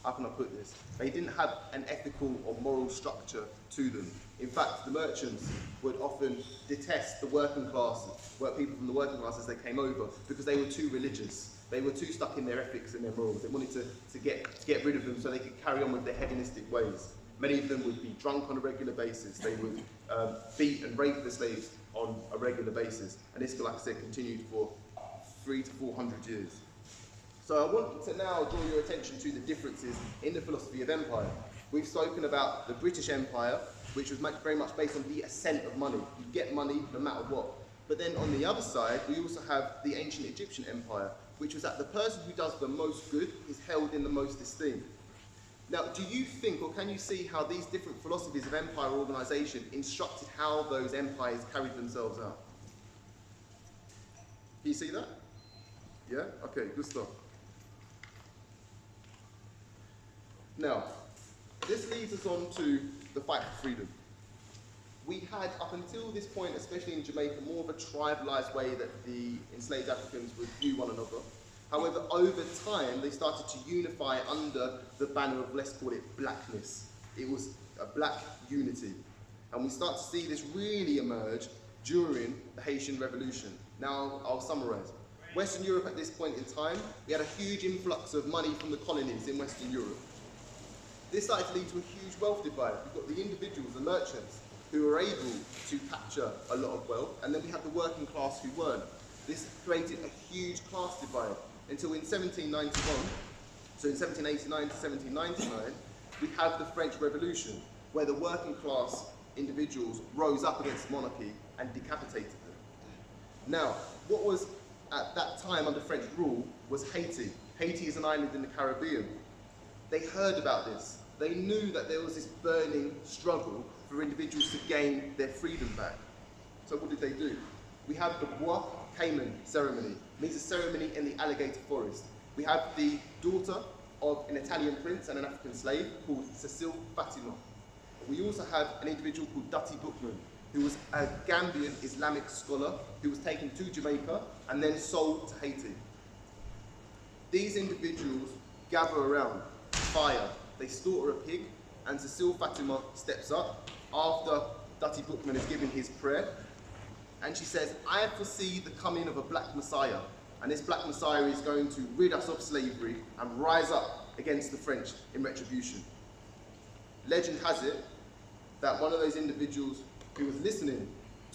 how can I put this? They didn't have an ethical or moral structure to them. In fact, the merchants would often detest the working class, people from the working class as they came over, because they were too religious. They were too stuck in their ethics and their morals. They wanted to get rid of them so they could carry on with their hedonistic ways. Many of them would be drunk on a regular basis. They would beat and rape the slaves on a regular basis. And this, like I said, continued for 300 to 400 years. So I want to now draw your attention to the differences in the philosophy of empire. We've spoken about the British Empire, which was very much based on the ascent of money. You get money no matter what. But then on the other side, we also have the ancient Egyptian Empire, which was that the person who does the most good is held in the most esteem. Now, do you think, or can you see how these different philosophies of empire organisation instructed how those empires carried themselves out? Can you see that? Yeah? Okay, good stuff. Now, this leads us on to the fight for freedom. We had, up until this point, especially in Jamaica, more of a tribalised way that the enslaved Africans would view one another. However, over time, they started to unify under the banner of, let's call it, blackness. It was a black unity. And we start to see this really emerge during the Haitian Revolution. Now, I'll summarise. Western Europe at this point in time, we had a huge influx of money from the colonies in Western Europe. This started to lead to a huge wealth divide. We've got the individuals, the merchants, who were able to capture a lot of wealth, and then we had the working class who weren't. This created a huge class divide until in 1791, so in 1789 to 1799, we have the French Revolution, where the working class individuals rose up against monarchy and decapitated them. Now, what was at that time under French rule was Haiti. Haiti is an island in the Caribbean. They heard about this. They knew that there was this burning struggle for individuals to gain their freedom back. So what did they do? We have the Bois Cayman ceremony. It means a ceremony in the alligator forest. We have the daughter of an Italian prince and an African slave called Cecile Fatima. We also have an individual called Dutty Bookman, who was a Gambian Islamic scholar who was taken to Jamaica and then sold to Haiti. These individuals gather around, fire, they slaughter a pig, and Cecile Fatima steps up after Dutty Bookman has given his prayer, and she says, I foresee the coming of a black Messiah, and this black Messiah is going to rid us of slavery and rise up against the French in retribution. Legend has it that one of those individuals who was listening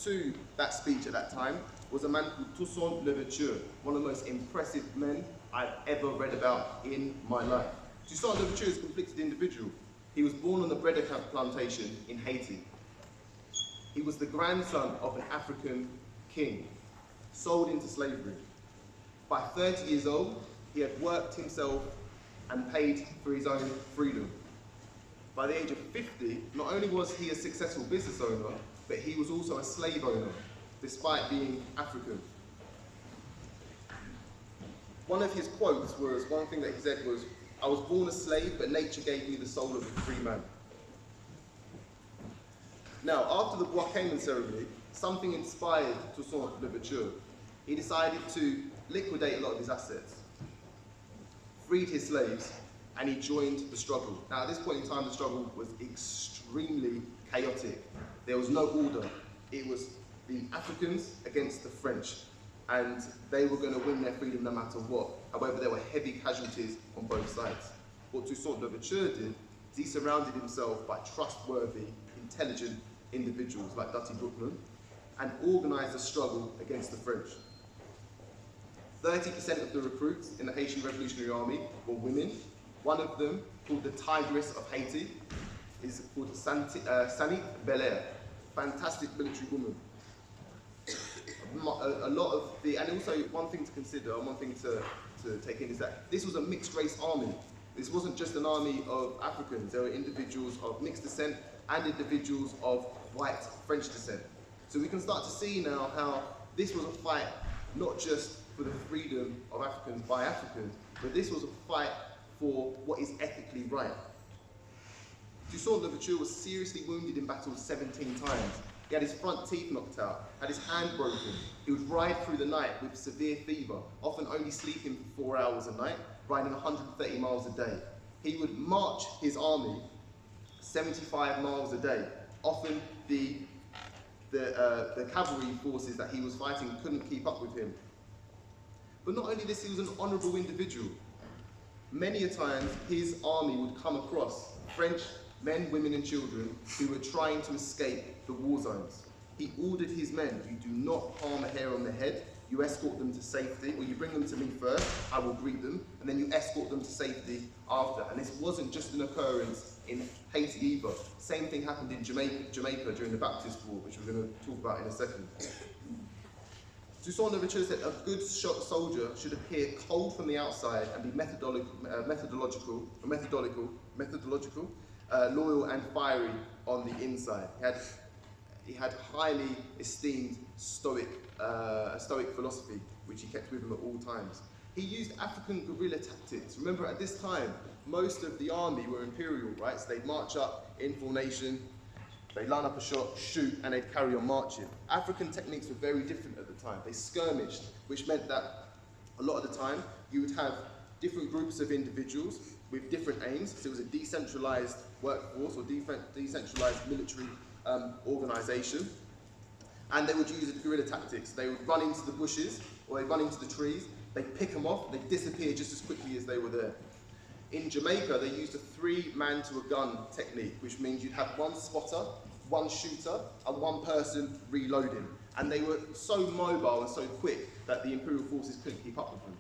to that speech at that time was a man called Toussaint Louverture, one of the most impressive men I've ever read about in my life. Toussaint Louverture is a conflicted individual. He was born on the bread plantation in Haiti. He was the grandson of an African king, sold into slavery. By 30 years old, he had worked himself and paid for his own freedom. By the age of 50, not only was he a successful business owner, but he was also a slave owner, despite being African. One of his quotes was, one thing that he said was, I was born a slave, but nature gave me the soul of a free man. Now, after the Bois Cayman ceremony, something inspired Toussaint Louverture. He decided to liquidate a lot of his assets, freed his slaves, and he joined the struggle. Now, at this point in time, the struggle was extremely chaotic. There was no order. It was the Africans against the French, and they were going to win their freedom no matter what. However, there were heavy casualties on both sides. What Toussaint Louverture did is he surrounded himself by trustworthy, intelligent individuals like Dutty Bookman and organised a struggle against the French. 30% of the recruits in the Haitian Revolutionary Army were women. One of them, called the Tigress of Haiti, is called Sanit Belair, fantastic military woman. A lot of the, and also one thing to consider, and one thing to take in is that this was a mixed race army. This wasn't just an army of Africans. There were individuals of mixed descent and individuals of white French descent. So we can start to see now how this was a fight not just for the freedom of Africans by Africans, but this was a fight for what is ethically right. Toussaint Louverture was seriously wounded in battle 17 times. He had his front teeth knocked out, had his hand broken. He would ride through the night with severe fever, often only sleeping for 4 hours a night, riding 130 miles a day. He would march his army 75 miles a day. Often the cavalry forces that he was fighting couldn't keep up with him. But not only this, he was an honourable individual. Many a time, his army would come across French men, women and children who were trying to escape the war zones. He ordered his men, you do not harm a hair on their head, you escort them to safety, or you bring them to me first, I will greet them, and then you escort them to safety after. And this wasn't just an occurrence in Haiti either. Same thing happened in Jamaica during the Baptist War, which we're going to talk about in a second. Toussaint Louverture said a good soldier should appear cold from the outside and be methodological, loyal and fiery on the inside. He had highly esteemed stoic philosophy, which he kept with him at all times. He used African guerrilla tactics. Remember, at this time, most of the army were imperial, right? So they'd march up in formation, they'd line up a shot, shoot, and they'd carry on marching. African techniques were very different at the time. They skirmished, which meant that a lot of the time, you would have different groups of individuals with different aims. So it was a decentralized workforce or decentralized military organization. And they would use guerrilla tactics. They would run into the bushes or they'd run into the trees. They'd pick them off, they'd disappear just as quickly as they were there. In Jamaica, they used a 3-man-to-a-gun technique, which means you'd have one spotter, one shooter, and one person reloading. And they were so mobile and so quick that the imperial forces couldn't keep up with them.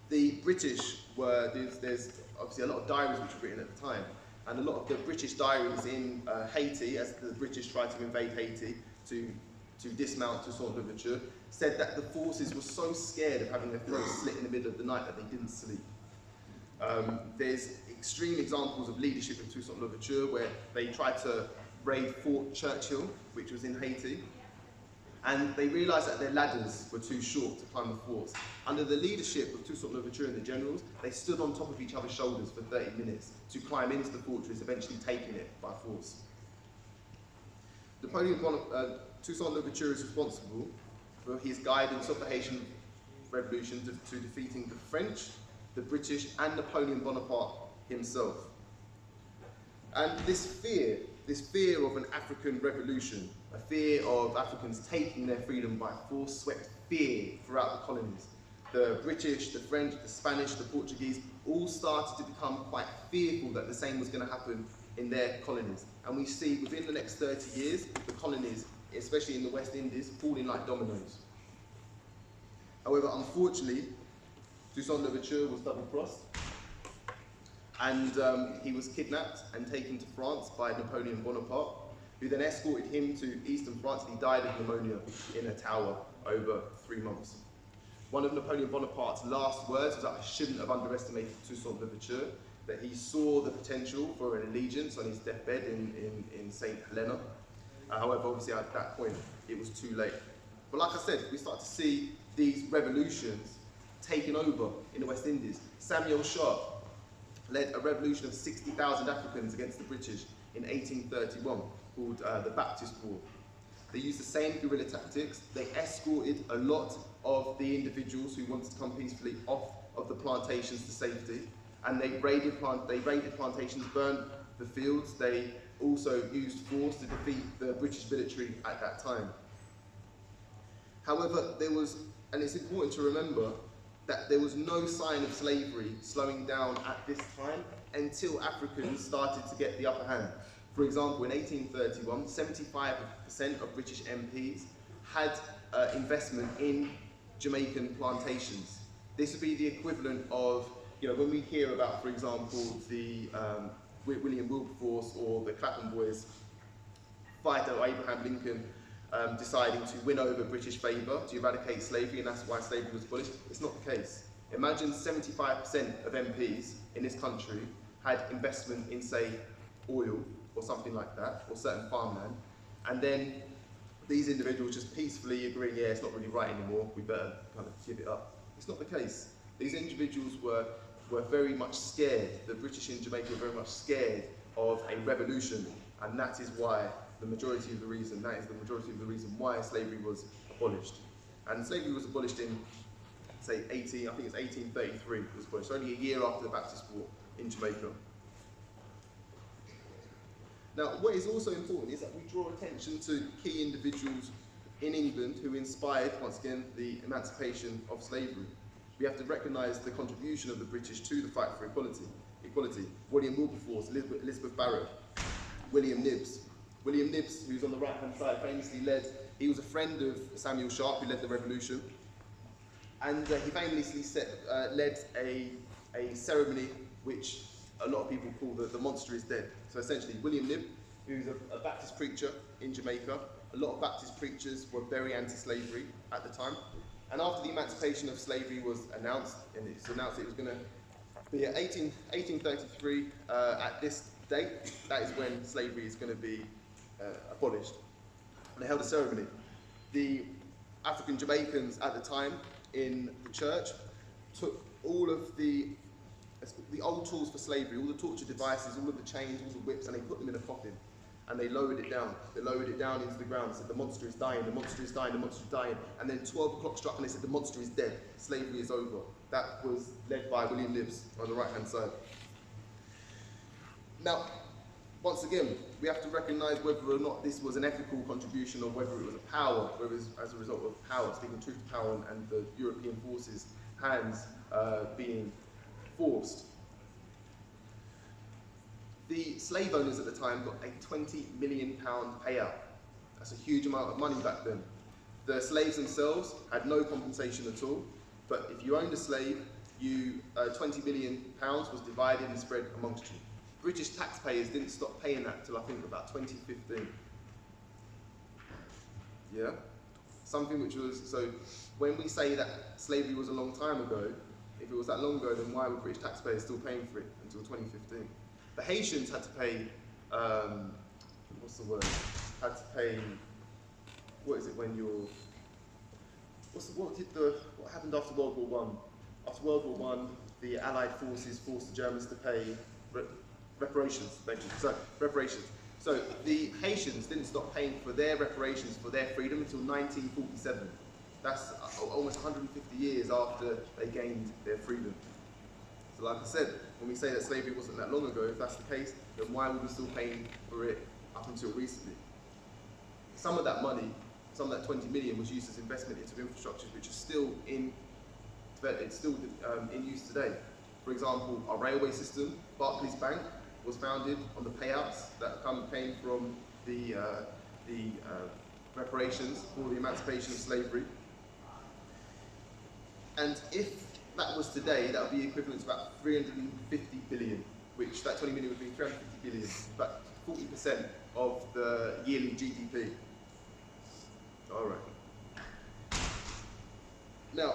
The British were, there's obviously a lot of diaries which were written at the time, and a lot of the British diaries in Haiti, as the British tried to invade Haiti to to dismount Toussaint Louverture, said that the forces were so scared of having their throats slit in the middle of the night that they didn't sleep. There's extreme examples of leadership of Toussaint Louverture where they tried to raid Fort Churchill, which was in Haiti, and they realised that their ladders were too short to climb the forts. Under the leadership of Toussaint Louverture and the generals, they stood on top of each other's shoulders for 30 minutes to climb into the fortress, eventually taking it by force. Toussaint Louverture is responsible for his guidance of the Haitian Revolution to defeating the French, the British, and Napoleon Bonaparte himself. And this fear of an African revolution, a fear of Africans taking their freedom by force, swept fear throughout the colonies. The British, the French, the Spanish, the Portuguese all started to become quite fearful that the same was going to happen in their colonies. And we see within the next 30 years, the colonies, especially in the West Indies, falling like dominoes. However, unfortunately, Toussaint Louverture was double-crossed, and he was kidnapped and taken to France by Napoleon Bonaparte, who then escorted him to eastern France, and he died of pneumonia in a tower over 3 months. One of Napoleon Bonaparte's last words was that I shouldn't have underestimated Toussaint Louverture, that he saw the potential for an allegiance on his deathbed in St. Helena. However, obviously at that point, it was too late. But like I said, we start to see these revolutions taken over in the West Indies. Samuel Sharp led a revolution of 60,000 Africans against the British in 1831 called the Baptist War. They used the same guerrilla tactics. They escorted a lot of the individuals who wanted to come peacefully off of the plantations to safety, and they raided plantations, burned the fields. They also used force to defeat the British military at that time. However, and it's important to remember, that there was no sign of slavery slowing down at this time until Africans started to get the upper hand. For example, in 1831, 75% of British MPs had investment in Jamaican plantations. This would be the equivalent of, when we hear about, for example, the William Wilberforce or the Clapham Boys fight over Abraham Lincoln deciding to win over British favour to eradicate slavery, and that's why slavery was abolished. It's not the case. Imagine 75% of MPs in this country had investment in, say, oil or something like that, or certain farmland, and then these individuals just peacefully agreeing, yeah, it's not really right anymore, we better kind of give it up. It's not the case. These individuals were very much scared. The British in Jamaica were very much scared of a revolution, and that is why the majority of the reason why slavery was abolished. And slavery was abolished in, say, 1833 it was abolished, only a year after the Baptist War in Jamaica. Now, what is also important is that we draw attention to key individuals in England who inspired, once again, the emancipation of slavery. We have to recognise the contribution of the British to the fight for equality. William Wilberforce, Elizabeth Barrett, William Knibbs. William Knibbs, who's on the right-hand side, famously he was a friend of Samuel Sharp, who led the revolution, and he famously led a ceremony which a lot of people call the monster is dead. So essentially, William Knibb, who's a Baptist preacher in Jamaica, a lot of Baptist preachers were very anti-slavery at the time, and after the emancipation of slavery was announced, and it's announced it was going to be at 1833, at this date, that is when slavery is going to be abolished. And they held a ceremony. The African Jamaicans at the time in the church took all of the old tools for slavery, all the torture devices, all of the chains, all the whips, and they put them in a coffin, and they lowered it down. They lowered it down into the ground and said, the monster is dying, the monster is dying, the monster is dying. And then 12 o'clock struck and they said, the monster is dead, slavery is over. That was led by William Knibbs on the right-hand side. Now, once again, we have to recognise whether or not this was an ethical contribution or whether it was a power, whether it was as a result of power, speaking truth to power, and the European forces' hands being forced. The slave owners at the time got a £20 million payout. That's a huge amount of money back then. The slaves themselves had no compensation at all, but if you owned a slave, £20 million was divided and spread amongst you. British taxpayers didn't stop paying that until I think about 2015. Yeah? Something which was, so when we say that slavery was a long time ago, if it was that long ago, then why were British taxpayers still paying for it until 2015? The Haitians had to pay, what's the word? Had to pay, what is it when you're, what happened after World War One? After World War One, the Allied forces forced the Germans to pay reparations, basically. So, reparations. So the Haitians didn't stop paying for their reparations for their freedom until 1947. That's almost 150 years after they gained their freedom. So like I said, when we say that slavery wasn't that long ago, if that's the case, then why were we still paying for it up until recently? Some of that money, some of that 20 million was used as investment into infrastructures which are still in use today. For example, our railway system, Barclays Bank, was founded on the payouts that came from the reparations for the emancipation of slavery. And if that was today, that would be equivalent to about 350 billion, which that 20 million would be 350 billion, about 40% of the yearly GDP. All right. Now,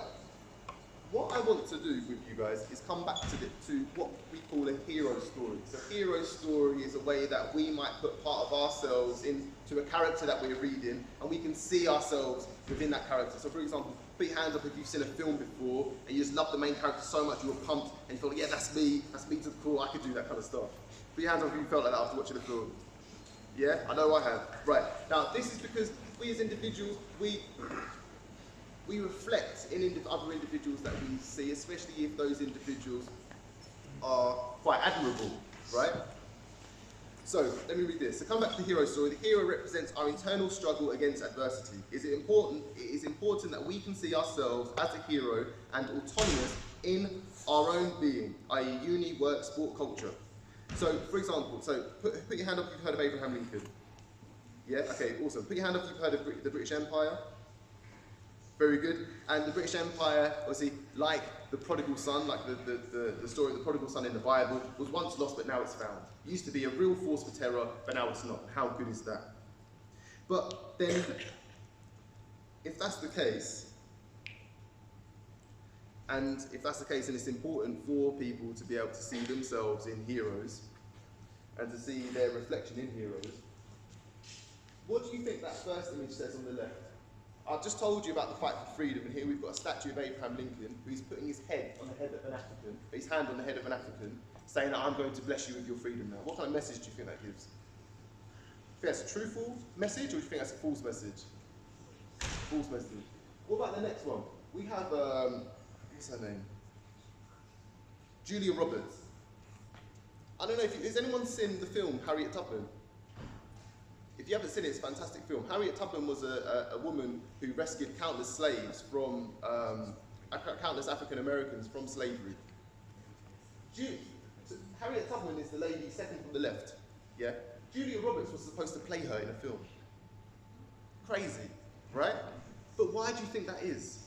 what I want to do with you guys is come back to what we call a hero story. So hero story is a way that we might put part of ourselves into a character that we're reading, and we can see ourselves within that character. So for example, put your hands up if you've seen a film before, and you just love the main character so much you were pumped, and you felt, yeah, that's me to the core, I could do that kind of stuff. Put your hands up if you felt like that after watching the film. Yeah, I know I have. Right, now this is because we as individuals, we reflect in other individuals that we see, especially if those individuals are quite admirable, right? So, let me read this. So come back to the hero story. The hero represents our internal struggle against adversity. It is important that we can see ourselves as a hero and autonomous in our own being, i.e. uni, work, sport, culture. So, for example, put your hand up if you've heard of Abraham Lincoln. Yeah, okay, awesome. Put your hand up if you've heard of the British Empire. Very good. And the British Empire, obviously, like the prodigal son, like the story of the prodigal son in the Bible, was once lost, but now it's found. It used to be a real force for terror, but now it's not. How good is that? But then, if that's the case, and if that's the case, then it's important for people to be able to see themselves in heroes, and to see their reflection in heroes. What do you think that first image says on the left? I've just told you about the fight for freedom, and here we've got a statue of Abraham Lincoln, who's putting his head on the head of an African, his hand on the head of an African, saying that I'm going to bless you with your freedom now. What kind of message do you think that gives? Do you think that's a truthful message, or do you think that's a false message? False message. What about the next one? We have, what's her name? Julia Roberts. I don't know if has anyone seen the film Harriet Tubman? If you haven't seen it, it's a fantastic film. Harriet Tubman was a woman who rescued countless slaves from, countless African Americans from slavery. Harriet Tubman is the lady second from the left, yeah? Julia Roberts was supposed to play her in a film. Crazy, right? But why do you think that is?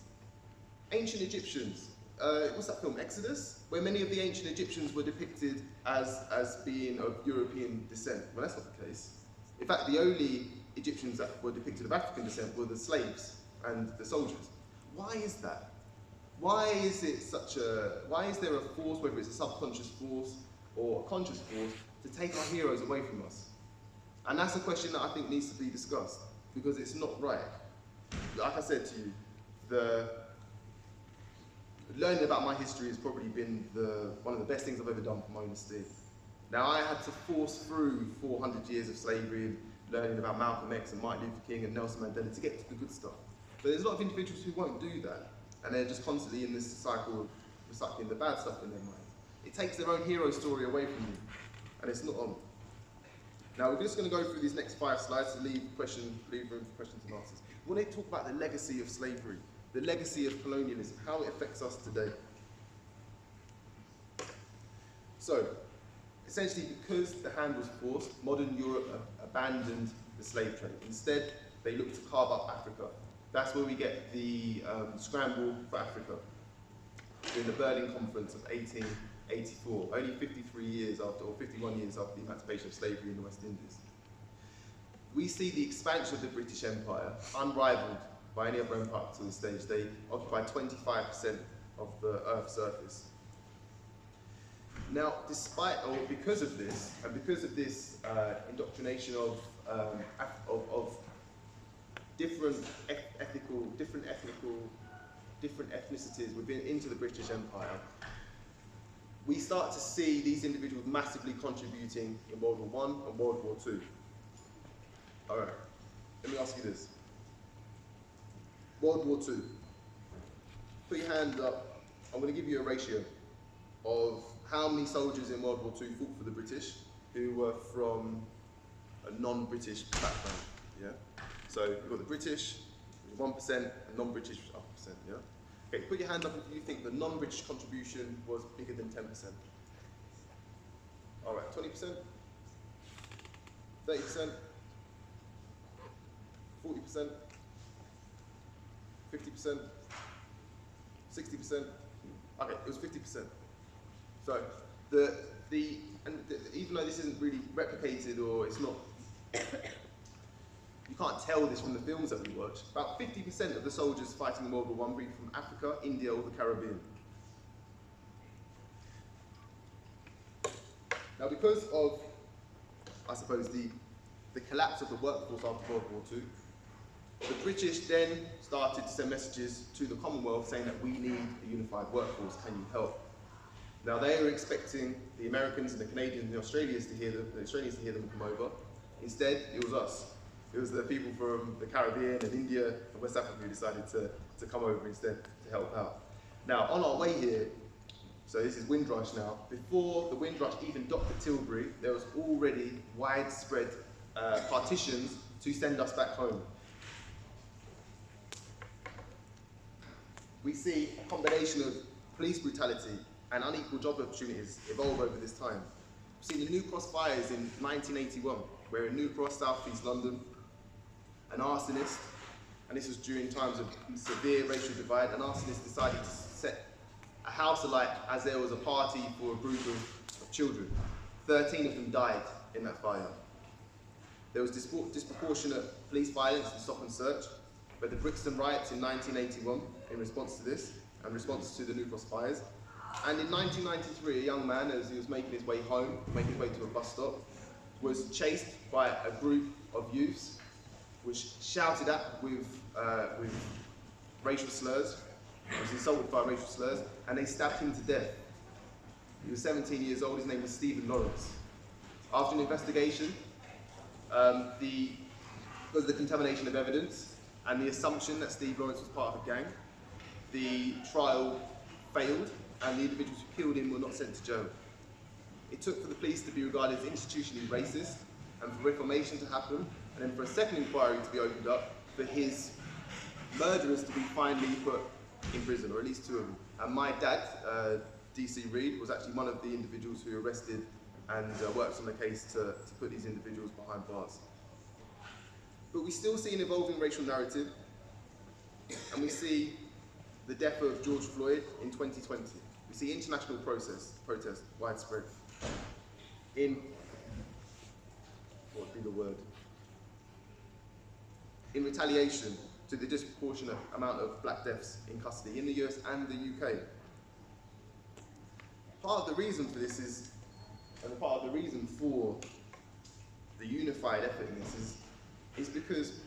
Ancient Egyptians, what's that film, Exodus? Where many of the ancient Egyptians were depicted as being of European descent. Well, that's not the case. In fact, the only Egyptians that were depicted of African descent were the slaves and the soldiers. Why is that? Why is there a force, whether it's a subconscious force or a conscious force, to take our heroes away from us? And that's a question that I think needs to be discussed, because it's not right. Like I said to you, learning about my history has probably been one of the best things I've ever done for my own esteem. Now, I had to force through 400 years of slavery and learning about Malcolm X and Martin Luther King and Nelson Mandela to get to the good stuff. But there's a lot of individuals who won't do that, and they're just constantly in this cycle of recycling the bad stuff in their mind. It takes their own hero story away from you, and it's not on. Now, we're just going to go through these next 5 slides to leave room for questions and answers. We want to talk about the legacy of slavery, the legacy of colonialism, how it affects us today. So, essentially, because the hand was forced, modern Europe abandoned the slave trade. Instead, they looked to carve up Africa. That's where we get the scramble for Africa during the Berlin Conference of 1884, only 53 years after, or 51 years after the emancipation of slavery in the West Indies. we see the expansion of the British Empire unrivaled by any other empire up to this stage. They occupy 25% of the Earth's surface. Now, despite, or because of this, and because of this indoctrination of different ethnicities into the British Empire, we start to see these individuals massively contributing in World War I and World War II. All right, let me ask you this. World War II. Put your hand up. I'm going to give you a ratio of how many soldiers in World War II fought for the British who were from a non-British background. Yeah. So you've got the British, 1%, and non-British, 1%. Yeah. Okay. Put your hand up if you think the non-British contribution was bigger than 10%. All right. 20%, 30%, 40%. 50%, 60%. Okay, it was 50%. So even though this isn't really replicated, or it's not, you can't tell this from the films that we watch. About 50% of the soldiers fighting in World War I were from Africa, India, or the Caribbean. Now, because of, I suppose, the collapse of the workforce after World War II, the British then started to send messages to the Commonwealth saying that we need a unified workforce, can you help? Now they were expecting the Americans and the Canadians and the Australians to hear them come over. Instead, it was us. It was the people from the Caribbean and India and West Africa who decided to come over instead to help out. Now, on our way here, so this is Windrush now, before the Windrush even docked at Tilbury, there was already widespread partitions to send us back home. We see a combination of police brutality and unequal job opportunities evolve over this time. We've seen the New Cross fires in 1981, where in New Cross, South East London, an arsonist, and this was during times of severe racial divide, an arsonist decided to set a house alight as there was a party for a group of children. 13 of them died in that fire. There was disproportionate police violence and stop and search. But the Brixton riots in 1981 in response to this, and response to the New Cross fires. And in 1993, a young man, as he was making his way home, making his way to a bus stop, was chased by a group of youths, which shouted at with racial slurs, was insulted by racial slurs, and they stabbed him to death. He was 17 years old, his name was Stephen Lawrence. After an investigation, because of the contamination of evidence, and the assumption that Steve Lawrence was part of a gang, the trial failed and the individuals who killed him were not sent to jail. It took for the police to be regarded as institutionally racist and for reformation to happen, and then for a second inquiry to be opened up for his murderers to be finally put in prison, or at least two of them. And my dad, DC Reid, was actually one of the individuals who arrested and worked on the case to put these individuals behind bars. But we still see an evolving racial narrative, and we see the death of George Floyd in 2020. We see international protest widespread in, what would be the word? In retaliation to the disproportionate amount of black deaths in custody in the US and the UK. Part of the reason for this is, and part of the reason for the unified effort in this is because,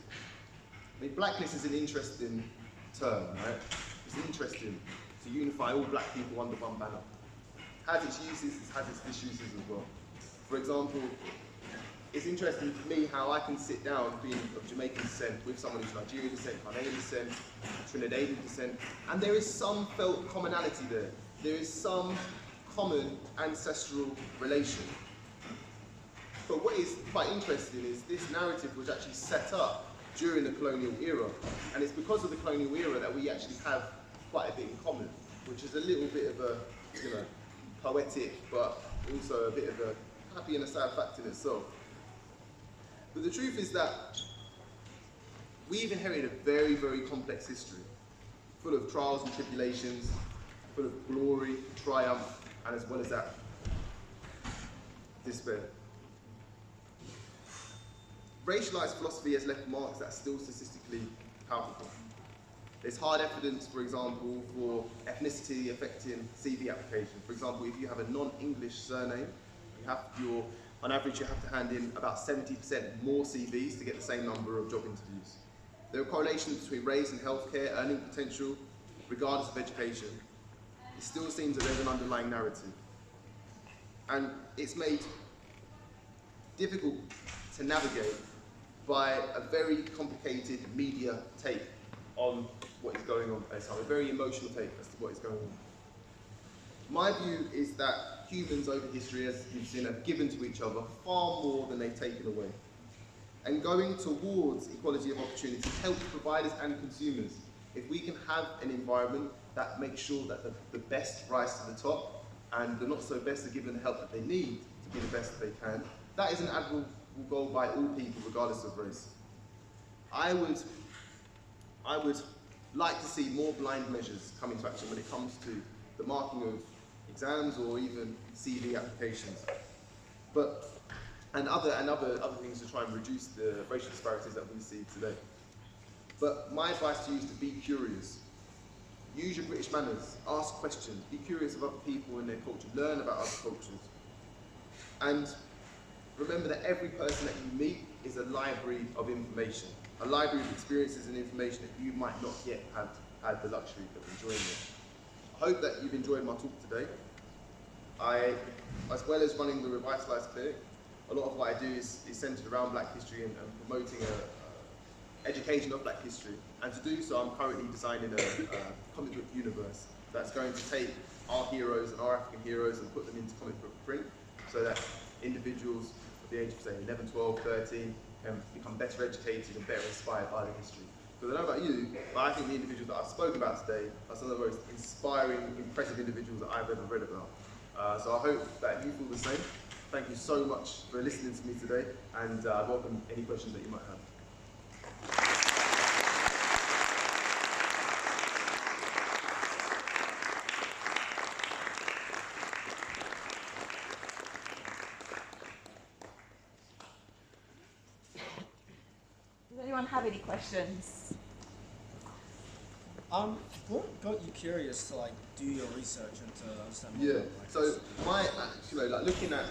I mean, blackness is an interesting term, right? It's interesting to unify all black people under one banner. It has its uses, it has its disuses as well. For example, it's interesting for me how I can sit down, being of Jamaican descent, with someone who's Nigerian descent, Ghanaian descent, Trinidadian descent, and there is some felt commonality there. There is some common ancestral relation. But what is quite interesting is this narrative was actually set up during the colonial era, and it's because of the colonial era that we actually have quite a bit in common, which is a little bit of a, poetic, but also a bit of a happy and a sad fact in itself. But the truth is that we've inherited a very, very complex history, full of trials and tribulations, full of glory, triumph, and as well as that, despair. racialized philosophy has left marks that are still statistically palpable. There's hard evidence, for example, for ethnicity affecting CV application. For example, if you have a non-English surname, on average you have to hand in about 70% more CVs to get the same number of job interviews. There are correlations between race and healthcare, earning potential, regardless of education. It still seems that there's an underlying narrative. And it's made difficult to navigate by a very complicated media take on what is going on at this time, a very emotional take as to what is going on. My view is that humans over history, as you've seen, have given to each other far more than they've taken away. And going towards equality of opportunity helps providers and consumers. If we can have an environment that makes sure that the best rise to the top and the not so best are given the help that they need to be the best they can, that is an admirable goal by all people, regardless of race. I would like to see more blind measures come into action when it comes to the marking of exams or even CV applications. And other things to try and reduce the racial disparities that we see today. But my advice to you is to be curious. Use your British manners, ask questions, be curious of other people and their culture, learn about other cultures. And remember that every person that you meet is a library of information, a library of experiences and information that you might not yet have had the luxury of enjoying it. I hope that you've enjoyed my talk today. As well as running the Revitalize Clinic, a lot of what I do is centered around Black history and promoting education of Black history. And to do so, I'm currently designing a comic book universe that's going to take our heroes and our African heroes and put them into comic book print so that individuals at the age of, say, 11, 12, 13 can become better educated and better inspired by the history. Because I don't know about you, but I think the individuals that I've spoken about today are some of the most inspiring, impressive individuals that I've ever read about. So I hope that you feel the same. Thank you so much for listening to me today, and I welcome any questions that you might have. Does anyone have any questions? What got you curious to do your research into understanding? Yeah. So looking at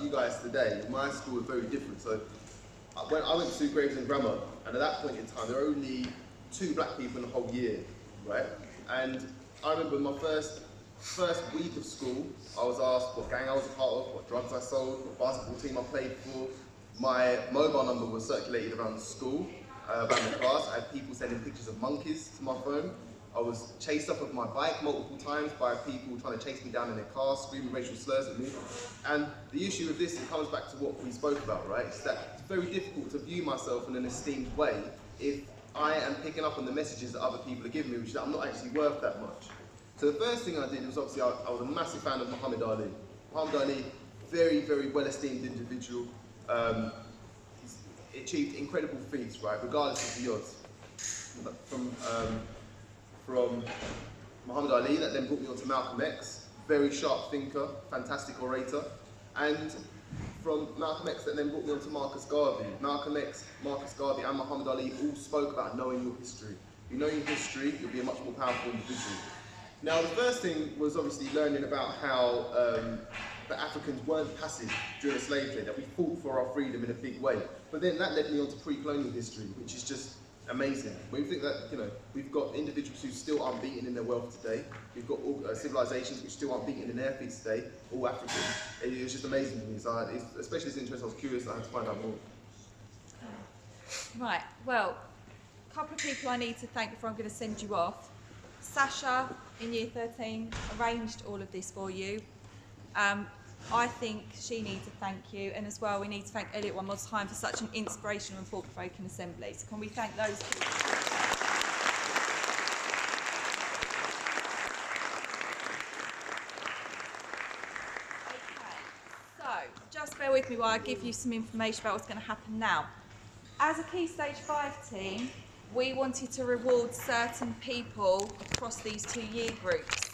you guys today, my school was very different. So when I went to Gravesend Grammar, and at that point in time, there were only 2 Black people in the whole year, right? And I remember my first week of school, I was asked what gang I was a part of, what drugs I sold, what basketball team I played for. My mobile number was circulated around the school, around the class. I had people sending pictures of monkeys to my phone. I was chased off of my bike multiple times by people trying to chase me down in their car, screaming racial slurs at me. And the issue with this, it comes back to what we spoke about, right? It's that it's very difficult to view myself in an esteemed way if I am picking up on the messages that other people are giving me, which is that I'm not actually worth that much. So the first thing I did was obviously I was a massive fan of Muhammad Ali. Muhammad Ali, very, very well-esteemed individual. He achieved incredible feats, right, regardless of the odds. From Muhammad Ali, that then brought me on to Malcolm X, very sharp thinker, fantastic orator, and from Malcolm X that then brought me on to Marcus Garvey. Malcolm X, Marcus Garvey and Muhammad Ali all spoke about knowing your history. If you know your history, you'll be a much more powerful individual. Now the first thing was obviously learning about how the Africans weren't passive during the slave trade, that we fought for our freedom in a big way. But then that led me on to pre-colonial history, which is just amazing. When you think that, we've got individuals who still aren't beaten in their wealth today, we've got civilizations which still aren't beaten in their feet today, all African. It was just amazing to me. So especially this interest, I was curious, I had to find out more. Right, well, a couple of people I need to thank before I'm going to send you off. Sasha, in year 13, arranged all of this for you. I think she needs a thank you, and as well we need to thank Elliott one more time for such an inspirational and thought-provoking assembly. So can we thank those people? Okay, so just bear with me while I give you some information about what's going to happen now. As a Key Stage 5 team, we wanted to reward certain people across these 2 year groups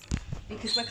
because we're